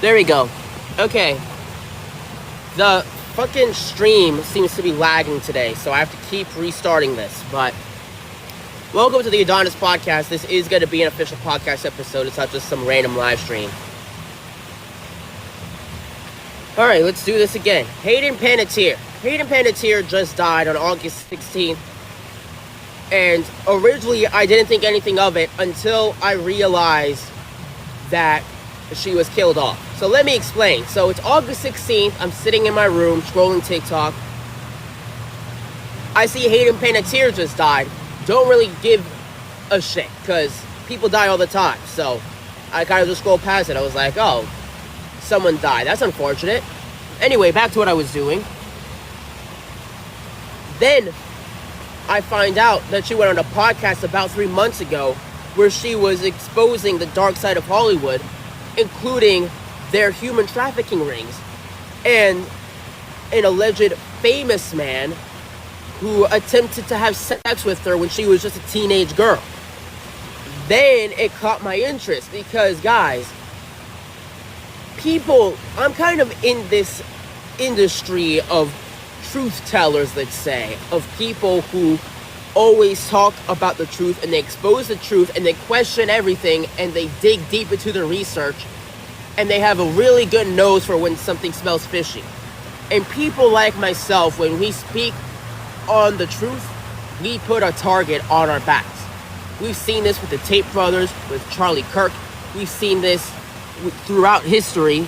There we go. Okay. The fucking stream seems to be lagging today, so I have to keep restarting this. But welcome to the Adonis podcast. This is going to be an official podcast episode. It's not just some random live stream. All right, let's do this again. Hayden Panettiere. Hayden Panettiere just died on August 16th. And originally, I didn't think anything of it until I realized that she was killed off. So let me explain. So it's August 16th. I'm sitting in my room scrolling TikTok. I see Hayden Panettiere just died. Don't really give a shit because people die all the time. So I kind of just scrolled past it. I was like, oh, someone died. That's unfortunate. Anyway, back to what I was doing. Then I find out that she went on a podcast about 3 months ago where she was exposing the dark side of Hollywood, including their human trafficking rings and an alleged famous man who attempted to have sex with her when she was just a teenage girl. Then it caught my interest because, guys, I'm kind of in this industry of truth tellers, let's say, of people who always talk about the truth and they expose the truth and they question everything and they dig deep into their research and they have a really good nose for when something smells fishy. And people like myself, when we speak on the truth, we put a target on our backs. We've seen this with the Tate brothers, with Charlie Kirk. We've seen this throughout history.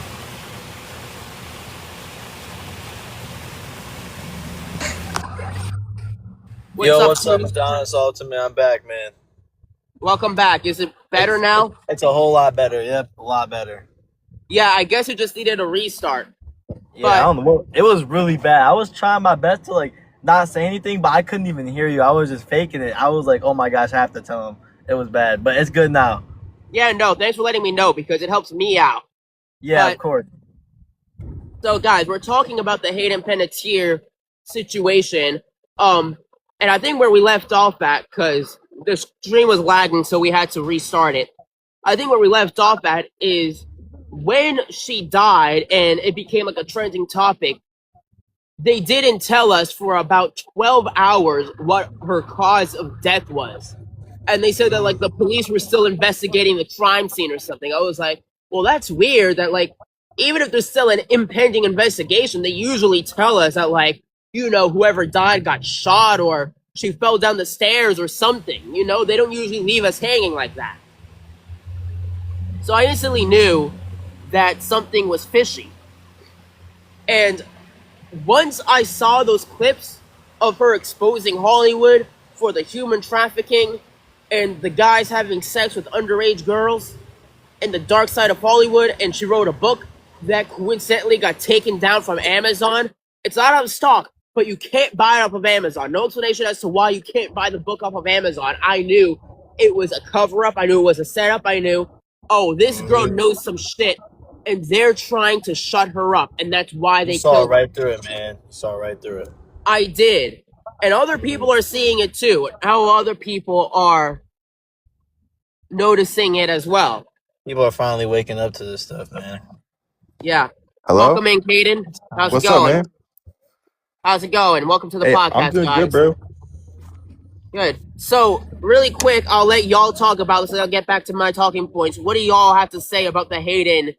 What's up, Adonis Ultimate? I'm back, man. Welcome back. Is it better now? It's a whole lot better. Yep, a lot better. Yeah, I guess it just needed a restart. Yeah, I don't know. It was really bad. I was trying my best to not say anything, but I couldn't even hear you. I was just faking it. I was like, oh my gosh, I have to tell him. It was bad, but it's good now. Yeah, no, thanks for letting me know because it helps me out. Yeah, of course. So, guys, we're talking about the Hayden Panettiere situation. And I think where we left off at, because the stream was lagging, so we had to restart it. I think where we left off at is when she died and it became like a trending topic, they didn't tell us for about 12 hours what her cause of death was. And they said that the police were still investigating the crime scene or something. I was like, well, that's weird that even if there's still an impending investigation, they usually tell us that whoever died got shot or she fell down the stairs or something. They don't usually leave us hanging like that. So I instantly knew that something was fishy. And once I saw those clips of her exposing Hollywood for the human trafficking and the guys having sex with underage girls and the dark side of Hollywood, and she wrote a book that coincidentally got taken down from Amazon. It's not on stock, but you can't buy it off of Amazon. No explanation as to why you can't buy the book off of Amazon. I knew it was a cover-up. I knew it was a setup. I knew, oh, this girl knows some shit, and they're trying to shut her up, and that's why they saw right through it, man. Saw right through it. I did. And other people are seeing it too. How other people are noticing it as well. People are finally waking up to this stuff, man. Yeah. Hello? Welcome in, Hayden. How's What's it going? up, man? How's it going? Welcome to the podcast, I'm doing guys. good, bro. Good. So, really quick, I'll let y'all talk about this and I'll get back to my talking points. What do y'all have to say about the Hayden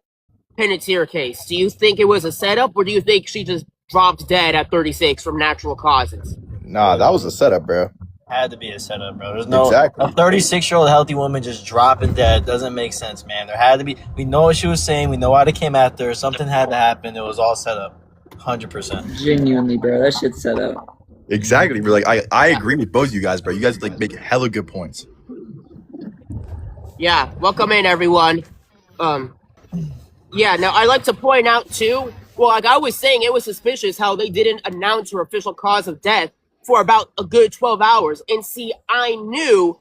Panettiere case? Do you think it was a setup or do you think she just dropped dead at 36 from natural causes? Nah, that was a setup, bro. Had to be a setup, bro. There's no Exactly. A 36-year-old healthy woman just dropping dead doesn't make sense, man. There had to be. We know what she was saying. We know why they came after her. Something had to happen. It was all set up, 100%. Genuinely, bro, that shit's set up. Exactly, bro. I agree with both of you guys, bro. You guys make hella good points. Yeah, welcome in, everyone. Yeah, now I like to point out too. Well, I was saying, it was suspicious how they didn't announce her official cause of death for about a good 12 hours. And see, I knew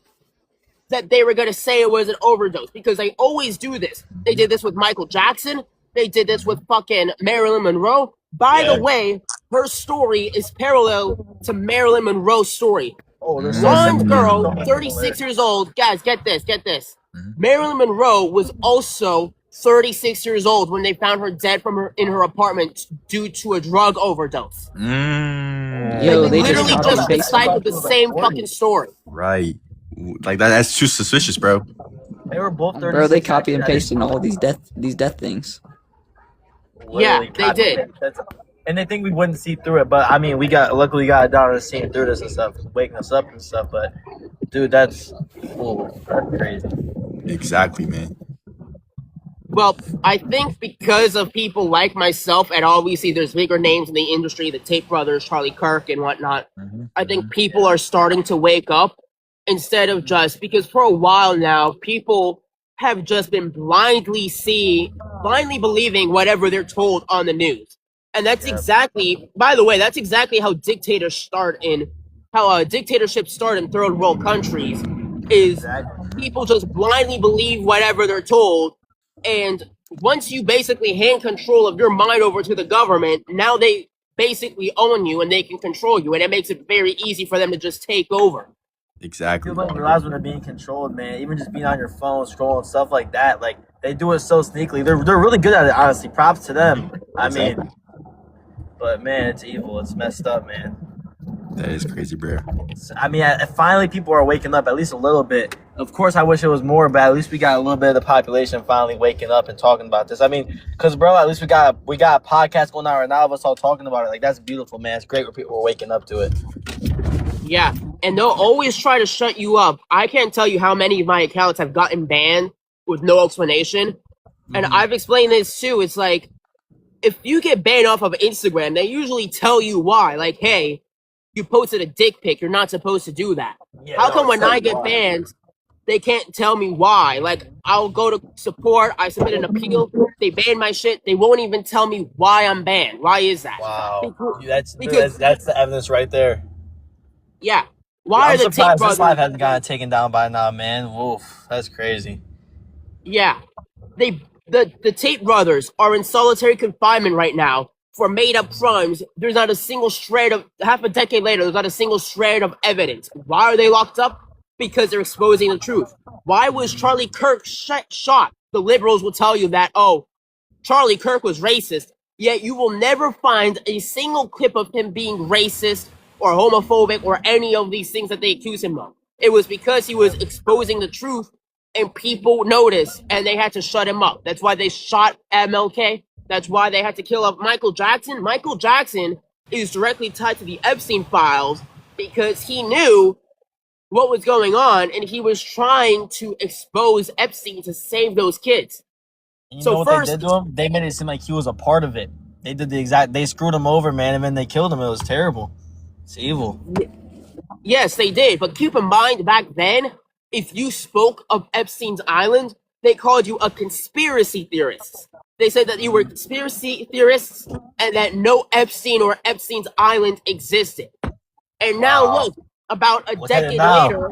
that they were going to say it was an overdose because they always do this. They did this with Michael Jackson. They did this with fucking Marilyn Monroe. By the way, her story is parallel to Marilyn Monroe's story. Oh, there's Blonde girl, 36 years old. Guys, get this. Marilyn Monroe was also 36 years old when they found her dead in her apartment due to a drug overdose. Yo, Like, they literally just just copy and recycled the same fucking story. Right. Like that's too suspicious, bro. They were both 36. Bro, they copy and paste in all these death things. Yeah, Literally they copy did. and paste. And they think we wouldn't see through it, but I mean, luckily got Adonis seeing through this and stuff, waking us up and stuff. But dude, that's crazy. Exactly, man. Well, I think because of people like myself, and obviously there's bigger names in the industry, the Tate brothers, Charlie Kirk, and whatnot. I think people are starting to wake up instead of just because for a while now, people have just been blindly believing whatever they're told on the news. And that's exactly, by the way, that's exactly how dictators start in, how dictatorships start in third world countries, is people just blindly believe whatever they're told. And once you basically hand control of your mind over to the government, now they basically own you and they can control you. And it makes it very easy for them to just take over. Exactly. People don't realize when they're being controlled, man. Even just being on your phone, scrolling, stuff like that. Like, they do it so sneakily. They're really good at it, honestly. Props to them. I mean, but man, it's evil. It's messed up, man. That is crazy, bro. I mean, finally people are waking up at least a little bit. Of course, I wish it was more, but at least we got a little bit of the population finally waking up and talking about this. I mean, because, bro, at least we got a podcast going on right now of us all talking about it. Like, that's beautiful, man. It's great when people are waking up to it. Yeah, and they'll always try to shut you up. I can't tell you how many of my accounts have gotten banned with no explanation. And I've explained this too. It's like, if you get banned off of Instagram, they usually tell you why. Like, hey, you posted a dick pic. You're not supposed to do that. Yeah, How come when I get banned, they can't tell me why? Like, I'll go to support. I submit an appeal. They ban my shit. They won't even tell me why I'm banned. Why is that? Wow. Because That's the evidence right there. yeah. Why I'm are the Tate surprised brothers? this life hasn't gotten taken down by now, man. Woof. That's crazy. Yeah. The Tate brothers are in solitary confinement right now for made up crimes. There's not a single shred of, half a decade later, there's not a single shred of evidence. Why are they locked up? Because they're exposing the truth. Why was Charlie Kirk shot? The liberals will tell you that, oh, Charlie Kirk was racist, yet you will never find a single clip of him being racist or homophobic or any of these things that they accuse him of. It was because he was exposing the truth and people noticed and they had to shut him up. That's why they shot MLK. That's why they had to kill up Michael Jackson. Michael Jackson is directly tied to the Epstein files because he knew what was going on and he was trying to expose Epstein to save those kids. And you So know what first- they did to him? They made it seem like he was a part of it. They screwed him over, man, and then they killed him. It was terrible. It's evil. Yes, they did. But keep in mind, back then, if you spoke of Epstein's Island, they called you a conspiracy theorist. They said that you were conspiracy theorists and that no Epstein or Epstein's Island existed. And now look, about a decade later,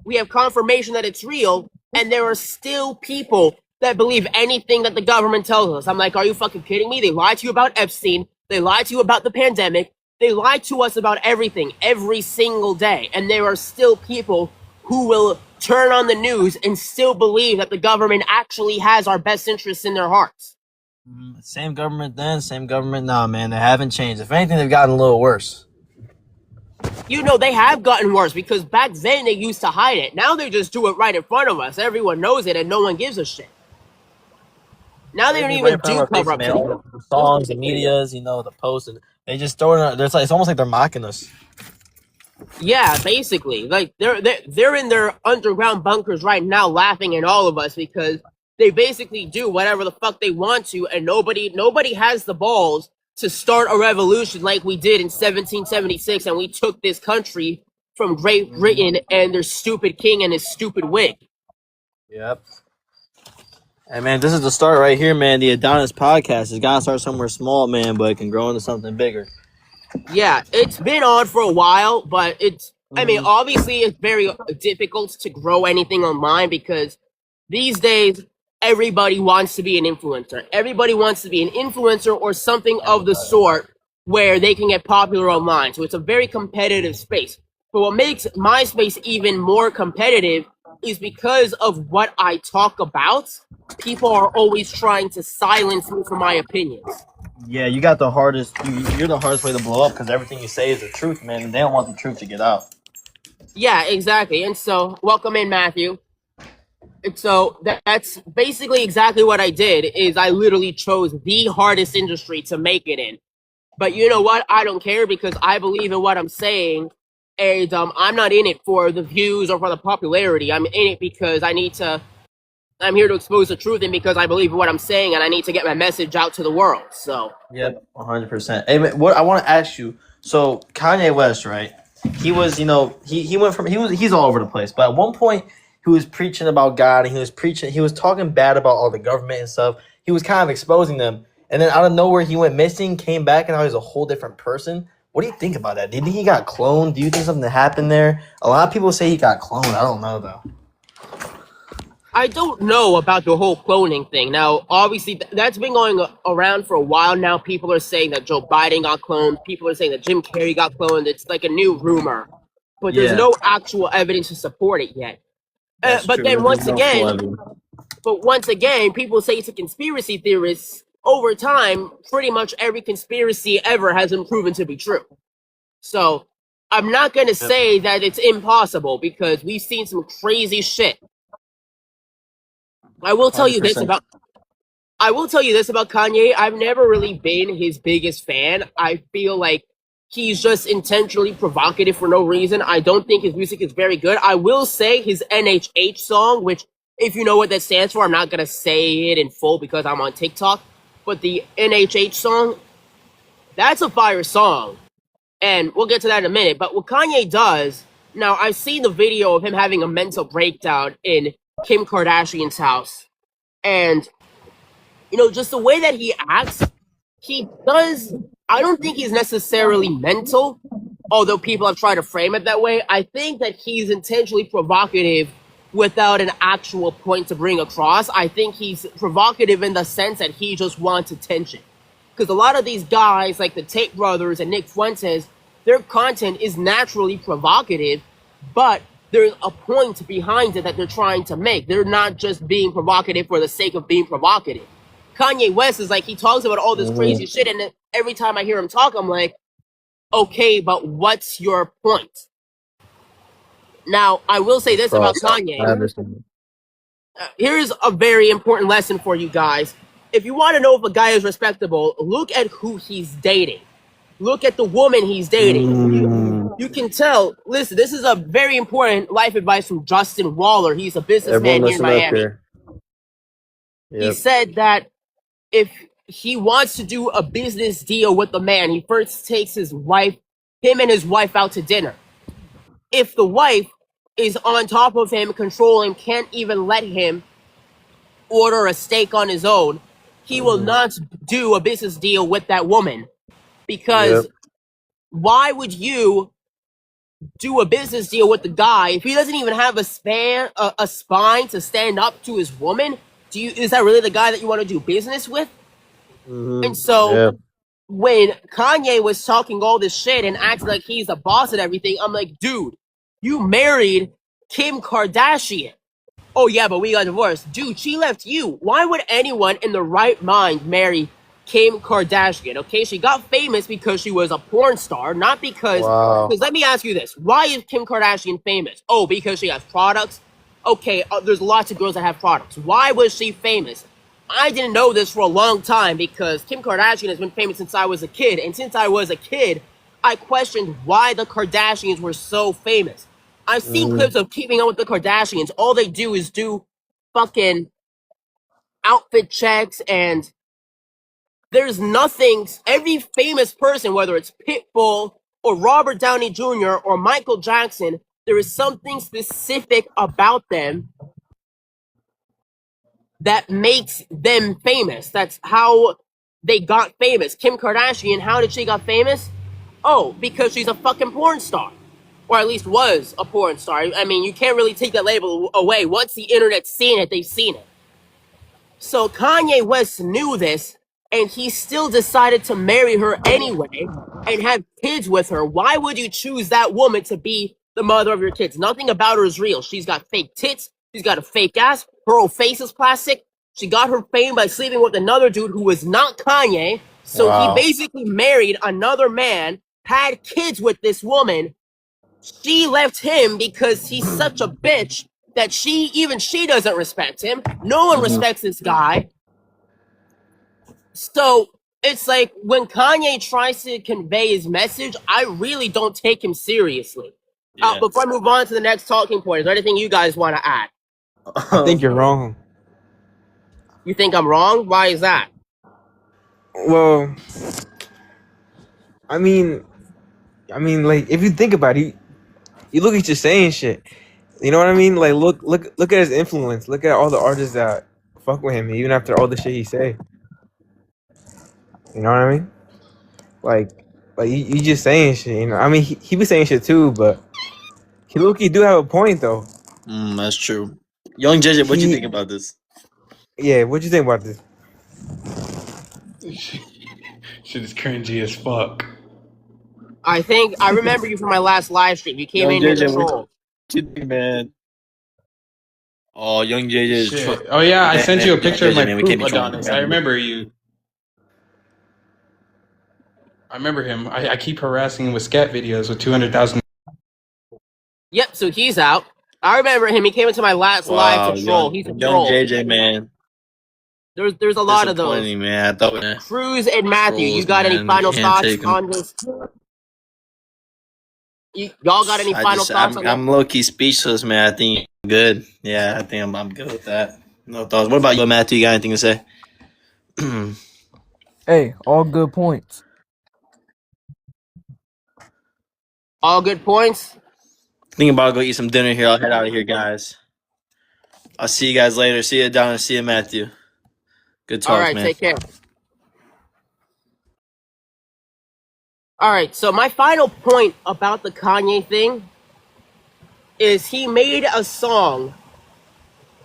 we have confirmation that it's real, and there are still people that believe anything that the government tells us. I'm like, are you fucking kidding me? They lied to you about Epstein. They lied to you about the pandemic. They lie to us about everything every single day. And there are still people who will turn on the news and still believe that the government actually has our best interests in their hearts. Same government then, same government now, man. They haven't changed. If anything, they've gotten a little worse. You know, they have gotten worse because back then they used to hide it. Now they just do it right in front of us. Everyone knows it and no one gives a shit. Now they don't even do cover-up. The songs, the medias, the posts, and they just throw it. It's almost like they're mocking us. Yeah, basically, like they're in their underground bunkers right now, laughing at all of us because they basically do whatever the fuck they want to, and nobody has the balls to start a revolution like we did in 1776, and we took this country from Great Britain and their stupid king and his stupid wig. Yep. Hey, man, this is the start right here, man. The Adonis podcast has got to start somewhere small, man, but it can grow into something bigger. Yeah, it's been on for a while, but I mean, obviously it's very difficult to grow anything online because these days, everybody wants to be an influencer. Everybody wants to be an influencer or something of the sort where they can get popular online. So it's a very competitive space. But what makes MySpace even more competitive is because of what I talk about, people are always trying to silence me for my opinions. Yeah, you got the hardest. You're the hardest way to blow up because everything you say is the truth, man. And they don't want the truth to get out. Yeah, exactly. And so, welcome in, Matthew. And so that's basically exactly what I did. Is I literally chose the hardest industry to make it in. But you know what? I don't care because I believe in what I'm saying, and I'm not in it for the views or for the popularity. I'm in it because I need to. I'm here to expose the truth, and because I believe in what I'm saying, and I need to get my message out to the world. So. Yep, 100%. Hey, man, what I want to ask you. So Kanye West, right? He was, he went from he's all over the place. But at one point, he was preaching about God, and he was talking bad about all the government and stuff. He was kind of exposing them, and then out of nowhere, he went missing, came back, and now he's a whole different person. What do you think about that? Do you think he got cloned? Do you think something happened there? A lot of people say he got cloned. I don't know though. I don't know about the whole cloning thing. Now, obviously, that's been going around for a while now. People are saying that Joe Biden got cloned. People are saying that Jim Carrey got cloned. It's like a new rumor. But there's Yeah. no actual evidence to support it yet. But true. then There's once no again, celebrity. people say it's a conspiracy theorist. Over time, pretty much every conspiracy ever has been proven to be true. So I'm not going to say that it's impossible because we've seen some crazy shit. I will tell you this 100%. about Kanye. I've never really been his biggest fan. I feel like he's just intentionally provocative for no reason. I don't think his music is very good. I will say his NHH song, which if you know what that stands for, I'm not gonna say it in full because I'm on TikTok. But the NHH song, that's a fire song. And we'll get to that in a minute. But what Kanye does, now I've seen the video of him having a mental breakdown in Kim Kardashian's house. And just the way that he acts, he does. I don't think he's necessarily mental, although people have tried to frame it that way. I think that he's intentionally provocative without an actual point to bring across. I think he's provocative in the sense that he just wants attention. Because a lot of these guys, like the Tate brothers and Nick Fuentes, their content is naturally provocative, but there's a point behind it that they're trying to make. They're not just being provocative for the sake of being provocative. Kanye West is like, he talks about all this crazy shit, and then every time I hear him talk, I'm like, okay, but what's your point? Now, I will say this about Kanye. I understand. Here's a very important lesson for you guys. If you want to know if a guy is respectable, look at who he's dating. Look at the woman he's dating. You can tell. Listen, this is a very important life advice from Justin Waller. He's a businessman here in Miami. He said that if he wants to do a business deal with the man, he first takes him and his wife out to dinner. If the wife is on top of him, control him, can't even let him order a steak on his own, he will not do a business deal with that woman. Because why would you do a business deal with the guy if he doesn't even have a spine to stand up to his woman? Is that really the guy that you want to do business with? And so when Kanye was talking all this shit and acting like he's the boss and everything, I'm like, dude, you married Kim Kardashian. Oh yeah, but we got divorced. Dude, she left you. Why would anyone in the right mind marry Kim Kardashian? Okay, she got famous because she was a porn star, not because... Because let me ask you this. Why is Kim Kardashian famous? Oh, because she has products? Okay, there's lots of girls that have products. Why was she famous? I didn't know this for a long time because Kim Kardashian has been famous since I was a kid. And since I was a kid, I questioned why the Kardashians were so famous. I've seen clips of Keeping Up with the Kardashians. All they do is do fucking outfit checks, and there's nothing. Every famous person, whether it's Pitbull or Robert Downey Jr. or Michael Jackson, there is something specific about them that makes them famous. That's how they got famous. Kim Kardashian, how did she got famous? Oh, because she's a fucking porn star. Or at least was a porn star. I mean, you can't really take that label away. Once the internet's seen it, they've seen it. So Kanye West knew this, and he still decided to marry her anyway and have kids with her. Why would you choose that woman to be the mother of your kids. Nothing about her is real. She's got fake tits. She's got a fake ass. Her whole face is plastic. She got her fame by sleeping with another dude who was not Kanye. So he Wow. basically married another man, had kids with this woman. She left him because he's such a bitch that she doesn't respect him. No one respects this guy. So it's like when Kanye tries to convey his message, I really don't take him seriously. Yeah. Before I move on to the next talking point, is there anything you guys want to add? I think you're wrong. You think I'm wrong? Why is that? Well, I mean, like if you think about it, you look at you saying shit. You know what I mean? Like look at his influence. Look at all the artists that fuck with him, even after all the shit he say. You know what I mean? Like you just saying shit. You know, I mean he be saying shit too, but he low-key do have a point though. That's true. Young JJ, what you think about this? Yeah, what you think about this? Shit is cringy as fuck. I remember you from my last live stream. You came in here to troll. What you think, man? Oh, young JJ is Shit. Oh yeah, I sent you a picture of my man, we can't poop, be trolling, Adonis. man. I remember you. I remember him. I keep harassing him with scat videos with 200,000. Yep, so he's out. I remember him. He came into my last live to troll. He's a young troll. JJ, man. There's a lot of those. Disappointing, man. I thought, man. Cruz and Matthew, you Trolls, got any man. final Can't thoughts take 'em. on this? Y'all got any final thoughts on I'm low key speechless, man. I think good. Yeah, I think I'm good with that. No thoughts. What about you, Matthew? You got anything to say? Hey, all good points. All good points. Think about go eat some dinner here. I'll head out of here, guys. I'll see you guys later. See you, Adonis. See you, Matthew. Good talk, All right, man. take care. All right, so my final point about the Kanye thing is he made a song.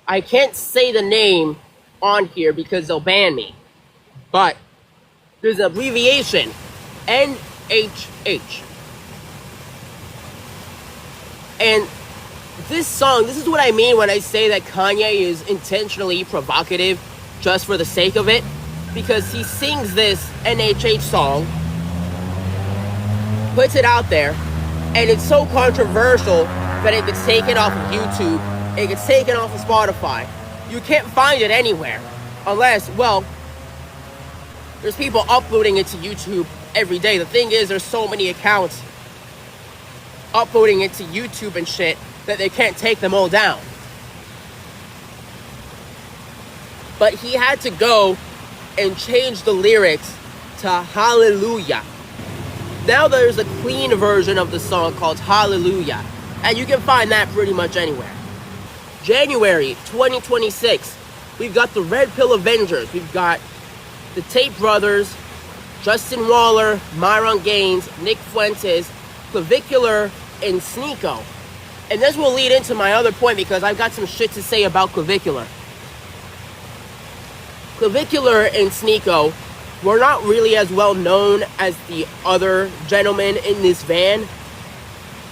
I can't say the name on here because they'll ban me, but there's an abbreviation, NHH. And this song, this is what I mean when I say that Kanye is intentionally provocative just for the sake of it, because he sings this NHH song, puts it out there, and it's so controversial that it gets taken off of YouTube, it gets taken off of Spotify. You can't find it anywhere unless, well, there's people uploading it to YouTube every day. The thing is, there's so many accounts uploading it to YouTube and shit that they can't take them all down. But he had to go and change the lyrics to Hallelujah. Now there's a clean version of the song called Hallelujah, and you can find that pretty much anywhere. January 2026, we've got the Red Pill Avengers. We've got the Tate Brothers, Justin Waller, Myron Gaines, Nick Fuentes, Clavicular, and Sneeko. And this will lead into my other point because I've got some shit to say about Clavicular. Clavicular and Sneeko were not really as well known as the other gentlemen in this van.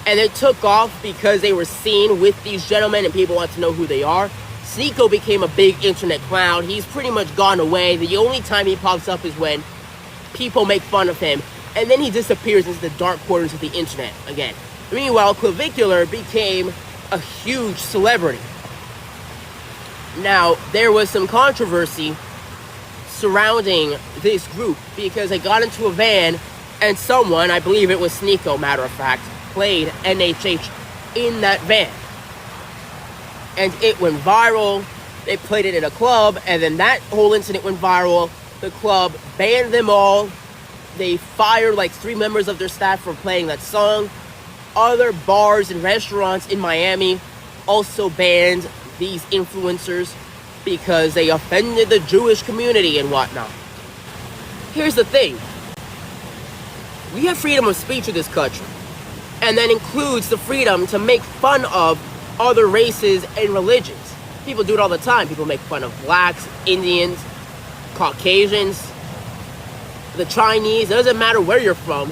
And it took off because they were seen with these gentlemen and people want to know who they are. Sneeko became a big internet clown. He's pretty much gone away. The only time he pops up is when people make fun of him. And then he disappears into the dark corners of the internet again. Meanwhile, Clavicular became a huge celebrity. Now, there was some controversy surrounding this group because they got into a van and someone, I believe it was Sneeko, matter of fact, played NHH in that van. And it went viral. They played it in a club, and then that whole incident went viral. The club banned them all. They fired like 3 members of their staff for playing that song. Other bars and restaurants in Miami also banned these influencers because they offended the Jewish community and whatnot. Here's the thing. We have freedom of speech in this country, and that includes the freedom to make fun of other races and religions. People do it all the time. People make fun of blacks, Indians, Caucasians, the Chinese. It doesn't matter where you're from.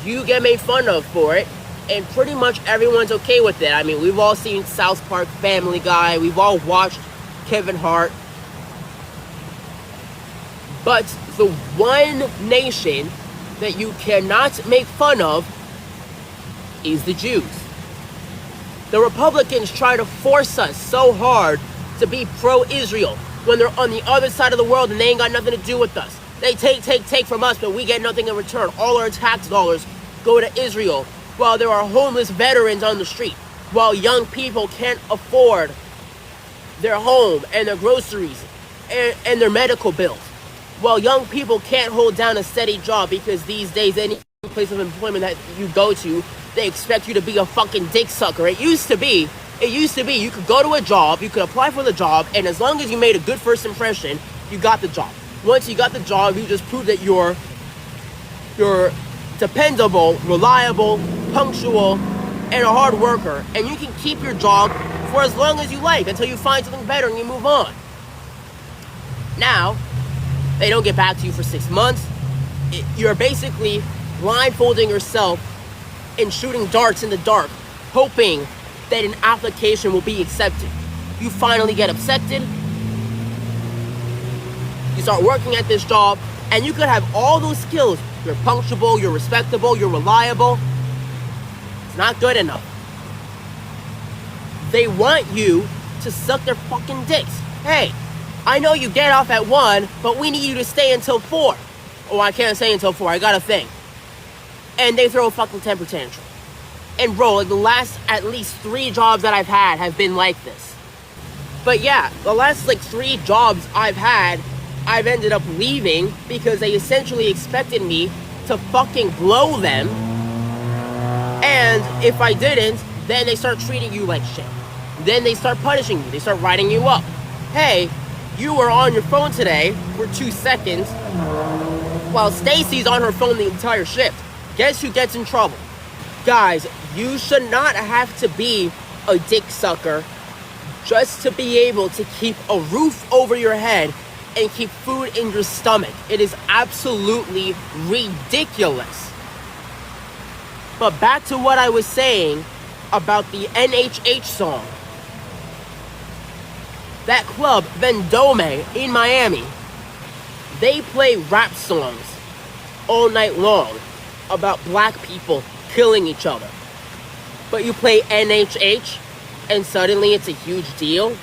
You get made fun of for it. and pretty much everyone's okay with it. I mean, we've all seen South Park, Family Guy, we've all watched Kevin Hart. But the one nation that you cannot make fun of is the Jews. The Republicans try to force us so hard to be pro-Israel when they're on the other side of the world and they ain't got nothing to do with us. They take from us, but we get nothing in return. All our tax dollars go to Israel, while there are homeless veterans on the street, while young people can't afford their home and their groceries and their medical bills, while young people can't hold down a steady job because these days any place of employment that you go to, they expect you to be a fucking dick sucker. It used to be you could go to a job, you could apply for the job, and as long as you made a good first impression, you got the job. Once you got the job, you just proved that you're dependable, reliable, punctual, and a hard worker, and you can keep your job for as long as you like until you find something better and you move on. Now, they don't get back to you for 6 months. You're basically blindfolding yourself and shooting darts in the dark, hoping that an application will be accepted. You finally get accepted. You start working at this job, and you could have all those skills. You're punctual, you're respectable, you're reliable. It's not good enough. They want you to suck their fucking dicks. Hey, I know you get off at 1, but we need you to stay until 4. Oh, I can't stay until 4, I got a thing. And they throw a fucking temper tantrum. And bro, like the last at least 3 jobs that I've had have been like this. But yeah, the last like 3 jobs I've had, I've ended up leaving because they essentially expected me to fucking blow them. And if I didn't, then they start treating you like shit. Then they start punishing you. They start writing you up. Hey, you were on your phone today for 2 seconds while Stacy's on her phone the entire shift. Guess who gets in trouble? Guys, you should not have to be a dick sucker just to be able to keep a roof over your head and keep food in your stomach. It is absolutely ridiculous. But back to what I was saying about the NHH song. That club, Vendome, in Miami, they play rap songs all night long about black people killing each other. But you play NHH and suddenly it's a huge deal.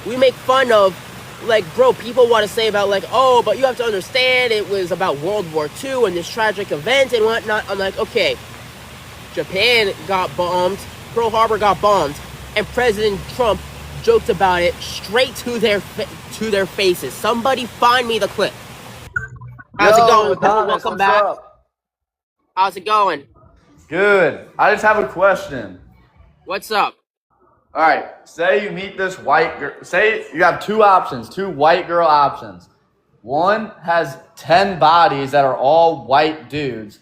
We make fun of, like, bro, people want to say about, like, oh, but you have to understand it was about World War II and this tragic event and whatnot. I'm like, okay, Japan got bombed, Pearl Harbor got bombed, and President Trump joked about it straight to their faces. Somebody find me the clip. How's it going? Adonis, Welcome what's back. up? How's it going? Good. I just have a question. What's up? All right. Say you meet this white girl. Say you have 2 options, 2 white girl options. One has 10 bodies that are all white dudes,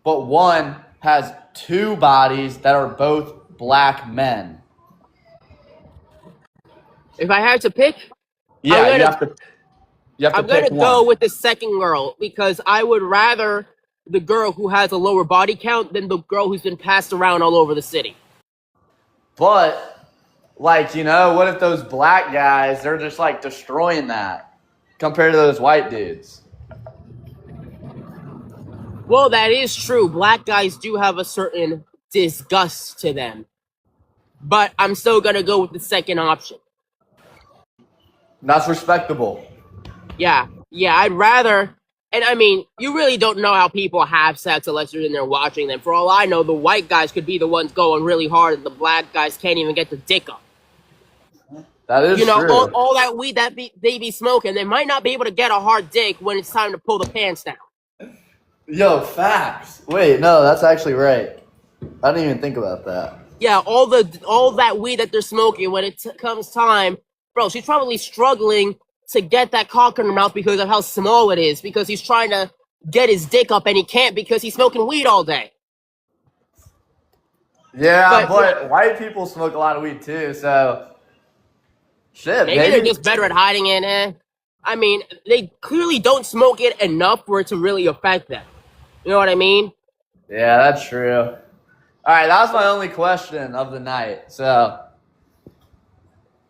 but one has 2 bodies that are both black men. If I had to pick, Yeah, I'm you have to I'm pick gonna go one. with the second girl because I would rather the girl who has a lower body count than the girl who's been passed around all over the city. But, like, you know, what if those black guys, they're just, like, destroying that compared to those white dudes? Well, that is true. Black guys do have a certain disgust to them. But I'm still gonna go with the second option. That's respectable. Yeah, I'd rather. And I mean, you really don't know how people have sex unless you're in there watching them. For all I know, the white guys could be the ones going really hard and the black guys can't even get the dick up. That is You know, true. all that weed that they be smoking, they might not be able to get a hard dick when it's time to pull the pants down. Yo, facts. Wait, no, that's actually right. I didn't even think about that. Yeah, all that weed that they're smoking, when it comes time, bro, she's probably struggling to get that cock in her mouth because of how small it is, because he's trying to get his dick up and he can't because he's smoking weed all day. Yeah, but white people smoke a lot of weed too, so shit, Maybe they're just better at hiding it, eh? I mean, they clearly don't smoke it enough for it to really affect them. You know what I mean? Yeah, that's true. All right, that was my only question of the night. So,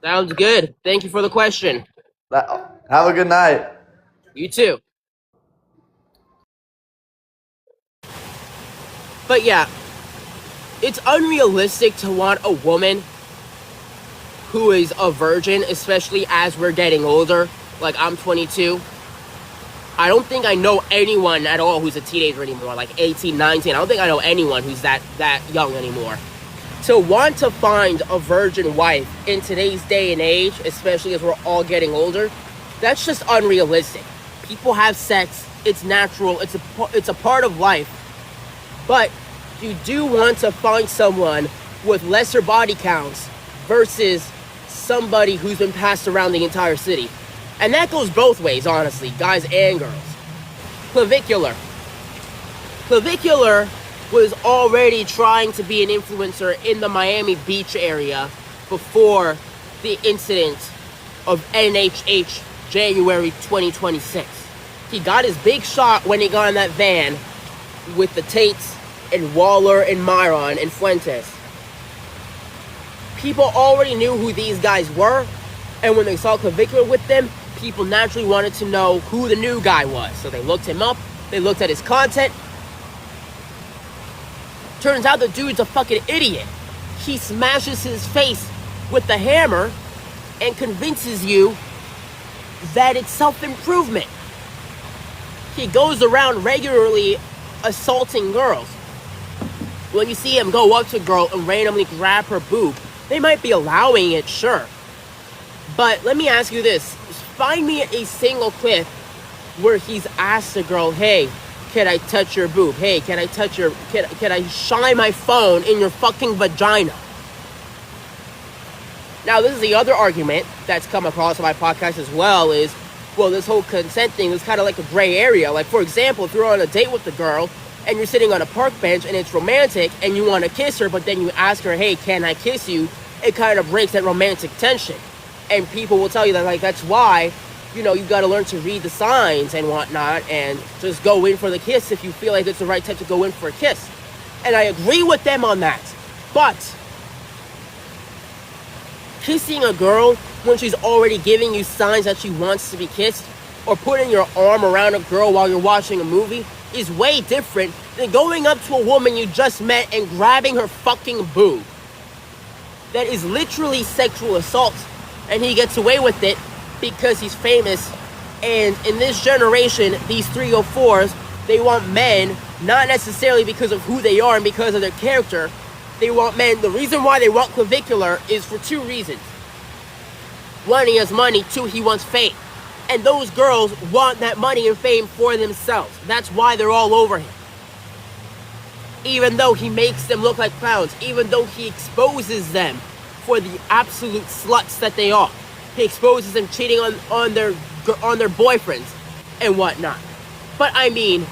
Sounds good. Thank you for the question. have a good night. You too. But yeah, it's unrealistic to want a woman who is a virgin, especially as we're getting older. Like, I'm 22. I don't think I know anyone at all who's a teenager anymore, like 18, 19. I don't think I know anyone who's that young anymore. To want to find a virgin wife in today's day and age, especially as we're all getting older, that's just unrealistic. People have sex. It's natural. It's a part of life. But you do want to find someone with lesser body counts versus somebody who's been passed around the entire city. And that goes both ways, honestly, guys and girls. Clavicular. Clavicular was already trying to be an influencer in the Miami Beach area before the incident of NHH January 2026. He got his big shot when he got in that van with the Tates and Waller and Myron and Fuentes. People already knew who these guys were, and when they saw Clavicular with them, people naturally wanted to know who the new guy was. So they looked him up, they looked at his content. Turns out the dude's a fucking idiot. He smashes his face with the hammer and convinces you that it's self-improvement. He goes around regularly assaulting girls. When you see him go up to a girl and randomly grab her boob, they might be allowing it, sure. But let me ask you this. Find me a single clip where he's asked a girl, hey, can I touch your boob? Hey, can I touch your... Can I shine my phone in your fucking vagina? Now, this is the other argument that's come across on my podcast as well is, well, this whole consent thing is kind of like a gray area. Like, for example, if you're on a date with the girl and you're sitting on a park bench and it's romantic and you want to kiss her, but then you ask her, hey, can I kiss you? It kind of breaks that romantic tension. And people will tell you that, like, that's why, you know, you got to learn to read the signs and whatnot and just go in for the kiss if you feel like it's the right time to go in for a kiss. And I agree with them on that. But kissing a girl when she's already giving you signs that she wants to be kissed, or putting your arm around a girl while you're watching a movie, is way different than going up to a woman you just met and grabbing her fucking boob. That is literally sexual assault. And he gets away with it because he's famous. And in this generation, these 304s, they want men, not necessarily because of who they are and because of their character. They want men. The reason why they want Clavicular is for two reasons. One, he has money. Two, he wants fame. And those girls want that money and fame for themselves. That's why they're all over him. Even though he makes them look like clowns, even though he exposes them for the absolute sluts that they are. He exposes them cheating on their boyfriends and whatnot. But I mean,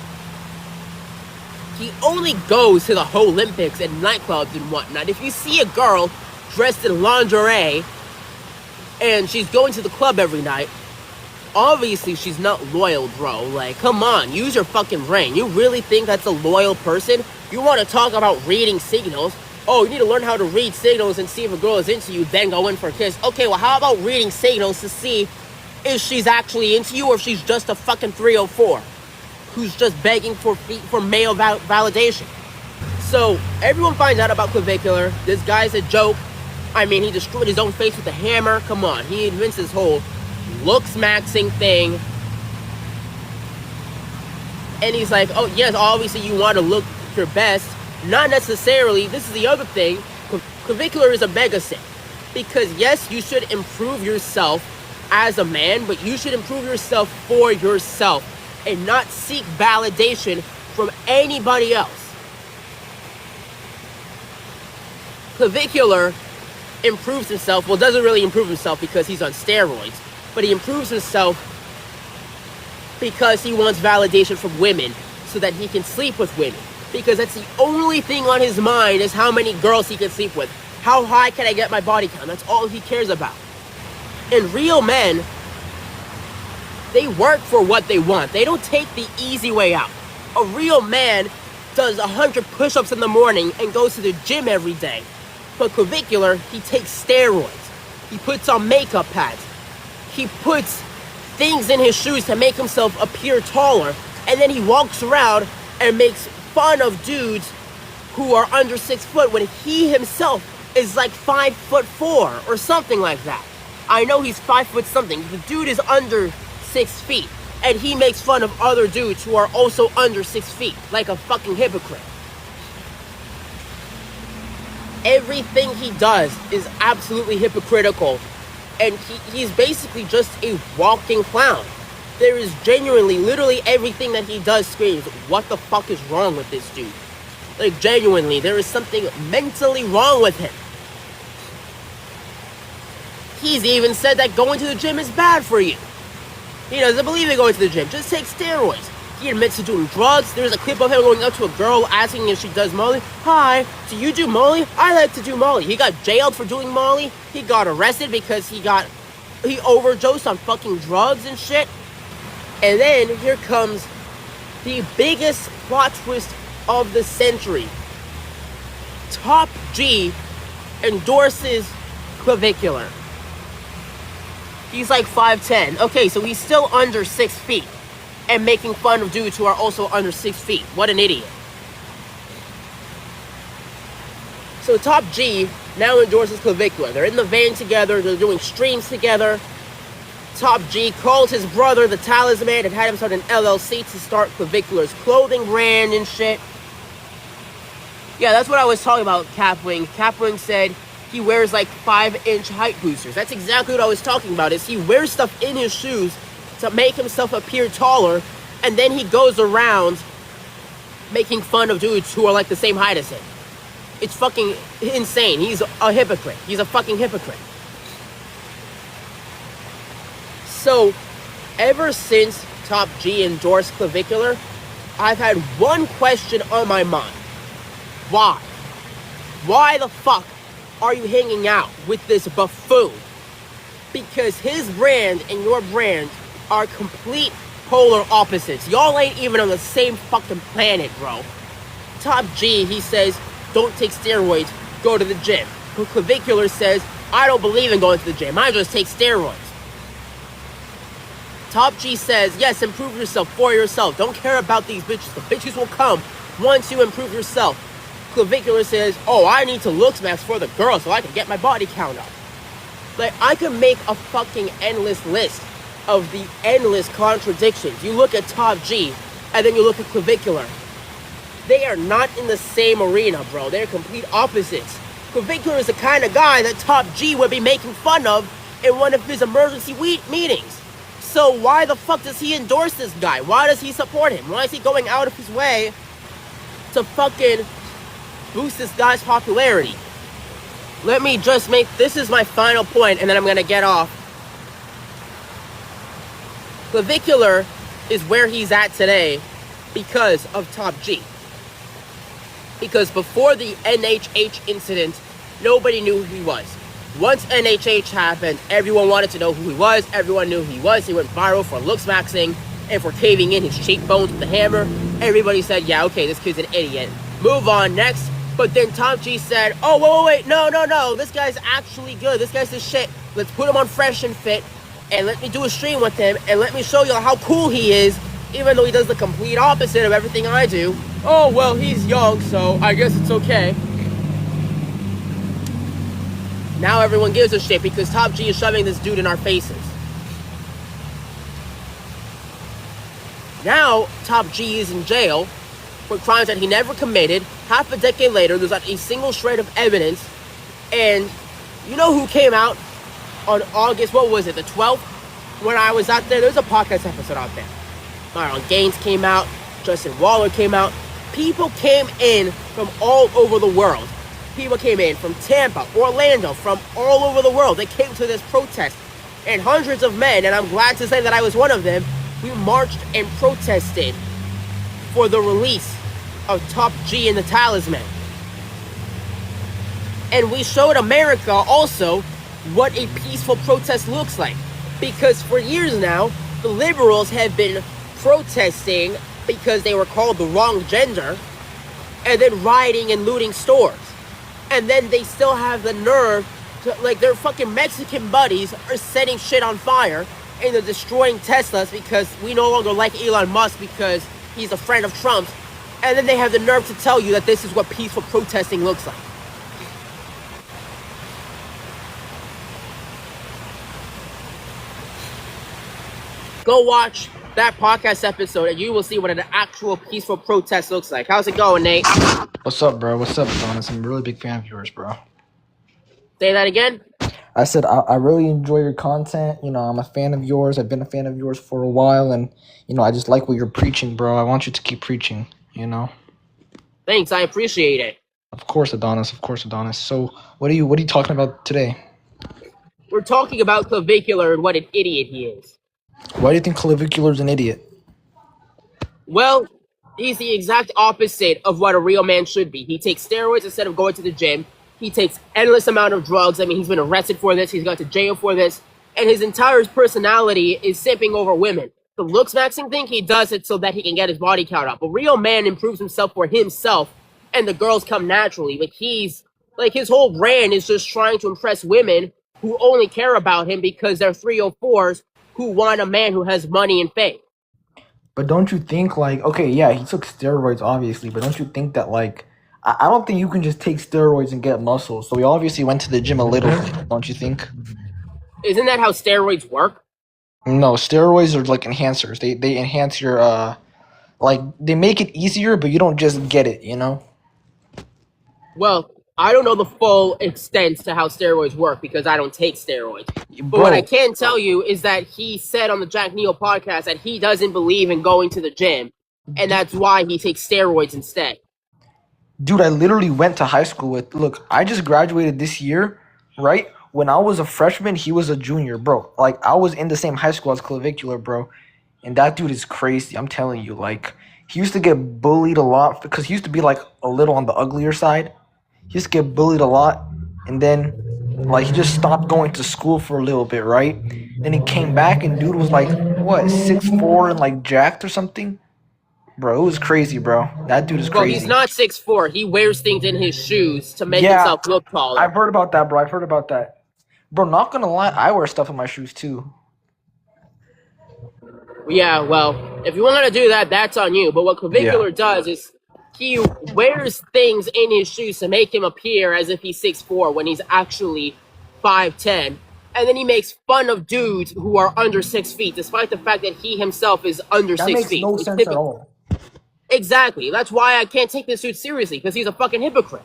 he only goes to the Olympics and nightclubs and whatnot. If you see a girl dressed in lingerie and she's going to the club every night, obviously she's not loyal, bro. Like, come on, use your fucking brain. You really think that's a loyal person? You want to talk about reading signals? Oh, you need to learn how to read signals and see if a girl is into you, then go in for a kiss. Okay, well, how about reading signals to see if she's actually into you or if she's just a fucking 304 who's just begging for male validation? So, everyone finds out about Clavicular. This guy's a joke. I mean, he destroyed his own face with a hammer. Come on, he invents this whole looks maxing thing. And he's like, oh, yes, obviously you want to look your best. Not necessarily. This is the other thing. Clavicular is a mega sin. Because yes, you should improve yourself as a man, but you should improve yourself for yourself and not seek validation from anybody else. Clavicular improves himself. Well, doesn't really improve himself because he's on steroids, but he improves himself because he wants validation from women so that he can sleep with women. Because that's the only thing on his mind is how many girls he can sleep with. How high can I get my body count? That's all he cares about. And real men, they work for what they want. They don't take the easy way out. A real man does 100 push-ups in the morning and goes to the gym every day. But Clavicular, he takes steroids. He puts on makeup pads. He puts things in his shoes to make himself appear taller. And then he walks around and makes fun of dudes who are under 6 foot when he himself is like 5'4" or something like that. I know he's 5 foot something. The dude is under 6 feet. And he makes fun of other dudes who are also under 6 feet, like a fucking hypocrite. Everything he does is absolutely hypocritical, and he's basically just a walking clown. There is genuinely, literally everything that he does screams, what the fuck is wrong with this dude? Like, genuinely, there is something mentally wrong with him. He's even said that going to the gym is bad for you. He doesn't believe in going to the gym. Just take steroids. He admits to doing drugs. There's a clip of him going up to a girl asking if she does Molly. Hi, do you do Molly? I like to do Molly. He got jailed for doing Molly. He got arrested because he overdosed on fucking drugs and shit. And then here comes the biggest plot twist of the century. Top G endorses Clavicular. He's like 5'10". Okay, so he's still under 6 feet and making fun of dudes who are also under 6 feet. What an idiot. So Top G now endorses Clavicular. They're in the van together. They're doing streams together. Top G called his brother the Talisman and had him start an LLC to start Clavicular's clothing brand and shit. Yeah, that's what I was talking about, Capwing. Capwing said he wears like 5-inch height boosters. That's exactly what I was talking about, is he wears stuff in his shoes to make himself appear taller, and then he goes around making fun of dudes who are like the same height as him. It's fucking insane. He's a hypocrite. He's a fucking hypocrite. So, ever since Top G endorsed Clavicular, I've had one question on my mind. Why? Why the fuck are you hanging out with this buffoon? Because his brand and your brand are complete polar opposites. Y'all ain't even on the same fucking planet, bro. Top G, he says, don't take steroids, go to the gym. Clavicular says, I don't believe in going to the gym, I just take steroids. Top G says, yes, improve yourself for yourself. Don't care about these bitches. The bitches will come once you improve yourself. Clavicular says, oh, I need to look max for the girl so I can get my body count up. Like, I could make a fucking endless list of the endless contradictions. You look at Top G, and then you look at Clavicular. They are not in the same arena, bro. They're complete opposites. Clavicular is the kind of guy that Top G would be making fun of in one of his emergency meetings. So why the fuck does he endorse this guy? Why does he support him? Why is he going out of his way to fucking boost this guy's popularity? Let me just make, this is my final point, and then I'm gonna get off. Clavicular is where he's at today because of Top G. Because before the NHH incident, nobody knew who he was. Once NHH happened, everyone wanted to know who he was. Everyone knew who he was. He went viral for looks maxing and for caving in his cheekbones with the hammer. Everybody said, yeah, okay, this kid's an idiot. Move on, next. But then Top G said, oh, wait, no, this guy's actually good. This guy's the shit. Let's put him on Fresh and Fit, and let me do a stream with him, and let me show you how cool he is, even though he does the complete opposite of everything I do. Oh, well, he's young, so I guess it's okay. Now everyone gives a shit because Top G is shoving this dude in our faces. Now, Top G is in jail for crimes that he never committed. Half a decade later, there's not a single shred of evidence. And you know who came out on August, what was it, the 12th? When I was out there, there was a podcast episode out there. Myron Gaines came out, Justin Waller came out. People came in from all over the world. People came in from Tampa, Orlando, from all over the world. They came to this protest. And hundreds of men, and I'm glad to say that I was one of them, we marched and protested for the release of Top G and the Talisman. And we showed America also what a peaceful protest looks like. Because for years now, the liberals have been protesting because they were called the wrong gender. and then rioting and looting stores. And then they still have the nerve to, like, their fucking Mexican buddies are setting shit on fire and they're destroying Teslas because we no longer like Elon Musk because he's a friend of Trump's. And then they have the nerve to tell you that this is what peaceful protesting looks like. Go watch that podcast episode and you will see what an actual peaceful protest looks like. How's it going, Nate? What's up, bro? What's up, Adonis? I'm a really big fan of yours, bro. Say that again? I said I really enjoy your content. You know, I'm a fan of yours. I've been a fan of yours for a while, and you know, I just like what you're preaching, bro. I want you to keep preaching. You know. Thanks, I appreciate it. Of course, Adonis. Of course, Adonis. So, what are you talking about today? We're talking about Clavicular and what an idiot he is. Why do you think Clavicular's an idiot? Well, he's the exact opposite of what a real man should be. He takes steroids instead of going to the gym. He takes endless amount of drugs. I mean, he's been arrested for this. He's gone to jail for this. And his entire personality is simping over women. The looks maxing thing, he does it so that he can get his body count up. A real man improves himself for himself, and the girls come naturally. But he's, like, his whole brand is just trying to impress women who only care about him because they're 304s who want a man who has money and fame. But don't you think, like, okay, yeah, he took steroids, obviously, but don't you think that, like, I don't think you can just take steroids and get muscles. So he obviously went to the gym a little bit, don't you think? Isn't that how steroids work? No, steroids are like enhancers. They enhance your like they make it easier, but you don't just get it, you know? Well, I don't know the full extent to how steroids work because I don't take steroids. But Bro, what I can tell you is that he said on the Jack Neal podcast that he doesn't believe in going to the gym, and that's why he takes steroids instead. dude, I literally went to high school with, look, I just graduated this year, right? When I was a freshman, he was a junior, bro. Like, I was in the same high school as Clavicular, bro. And that dude is crazy, I'm telling you. Like, he used to get bullied a lot because he used to be, like, a little on the uglier side. He used to get bullied a lot. And then, like, he just stopped going to school for a little bit, right? Then he came back and dude was, like, what, 6'4" and, like, jacked or something? Bro, it was crazy, bro. That dude is Well, crazy. he's not 6'4". He wears things in his shoes to make Yeah, himself look taller. I've heard about that, bro. I've heard about that. Bro, not gonna lie, I wear stuff in my shoes, too. Yeah, well, if you want to do that, that's on you. But what Clavicular does is he wears things in his shoes to make him appear as if he's 6'4" when he's actually 5'10". And then he makes fun of dudes who are under 6 feet, despite the fact that he himself is under That 6 makes feet. no It's sense at typical. all. Exactly. That's why I can't take this dude seriously, because he's a fucking hypocrite.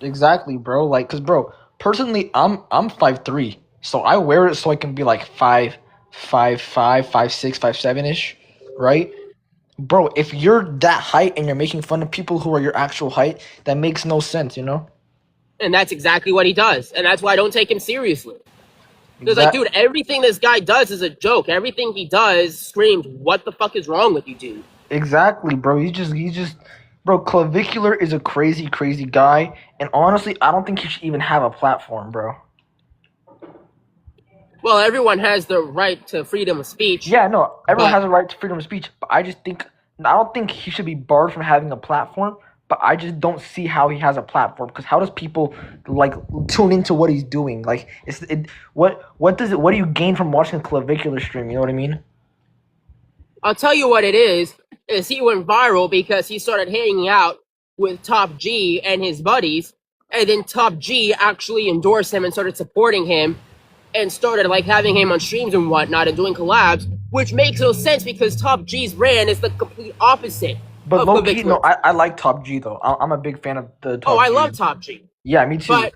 Exactly, bro. Like, cause, bro, personally, I'm 5'3", so I wear it so I can be like 5'6", 5'7" ish, right? Bro, if you're that height and you're making fun of people who are your actual height, that makes no sense, you know? And that's exactly what he does. And that's why I don't take him seriously. Because, like, That- dude, everything this guy does is a joke. Everything he does screams, what the fuck is wrong with you, dude? Exactly, bro. He's just, bro. Clavicular is a crazy, crazy guy, and honestly, I don't think he should even have a platform, bro. Well, everyone has the right to freedom of speech. Yeah, no, everyone But- has a right to freedom of speech, but I don't think he should be barred from having a platform. But I just don't see how he has a platform, because how does people like tune into what he's doing? Like, what do you gain from watching a Clavicular stream? You know what I mean? I'll tell you what it is he went viral because he started hanging out with Top G and his buddies, and then Top G actually endorsed him and started supporting him and started like having him on streams and whatnot and doing collabs, which makes no sense because Top G's brand is the complete opposite. But of low key, Clavicular. no, I like Top G though. I'm a big fan of the Top Oh, I G. love Top G. Yeah, me too. But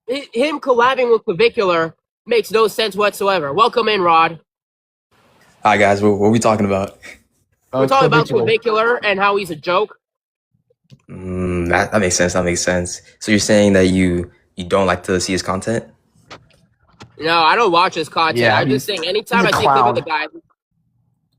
him collabing with Clavicular makes no sense whatsoever. Welcome in, Rod. Hi guys, what are we talking about? We're talking about Clavicular and how he's a joke. That makes sense. That makes sense. So you're saying that you don't like to see his content? No, I don't watch his content. Yeah, I'm just saying, anytime I he's a see a clip of the clown. guy,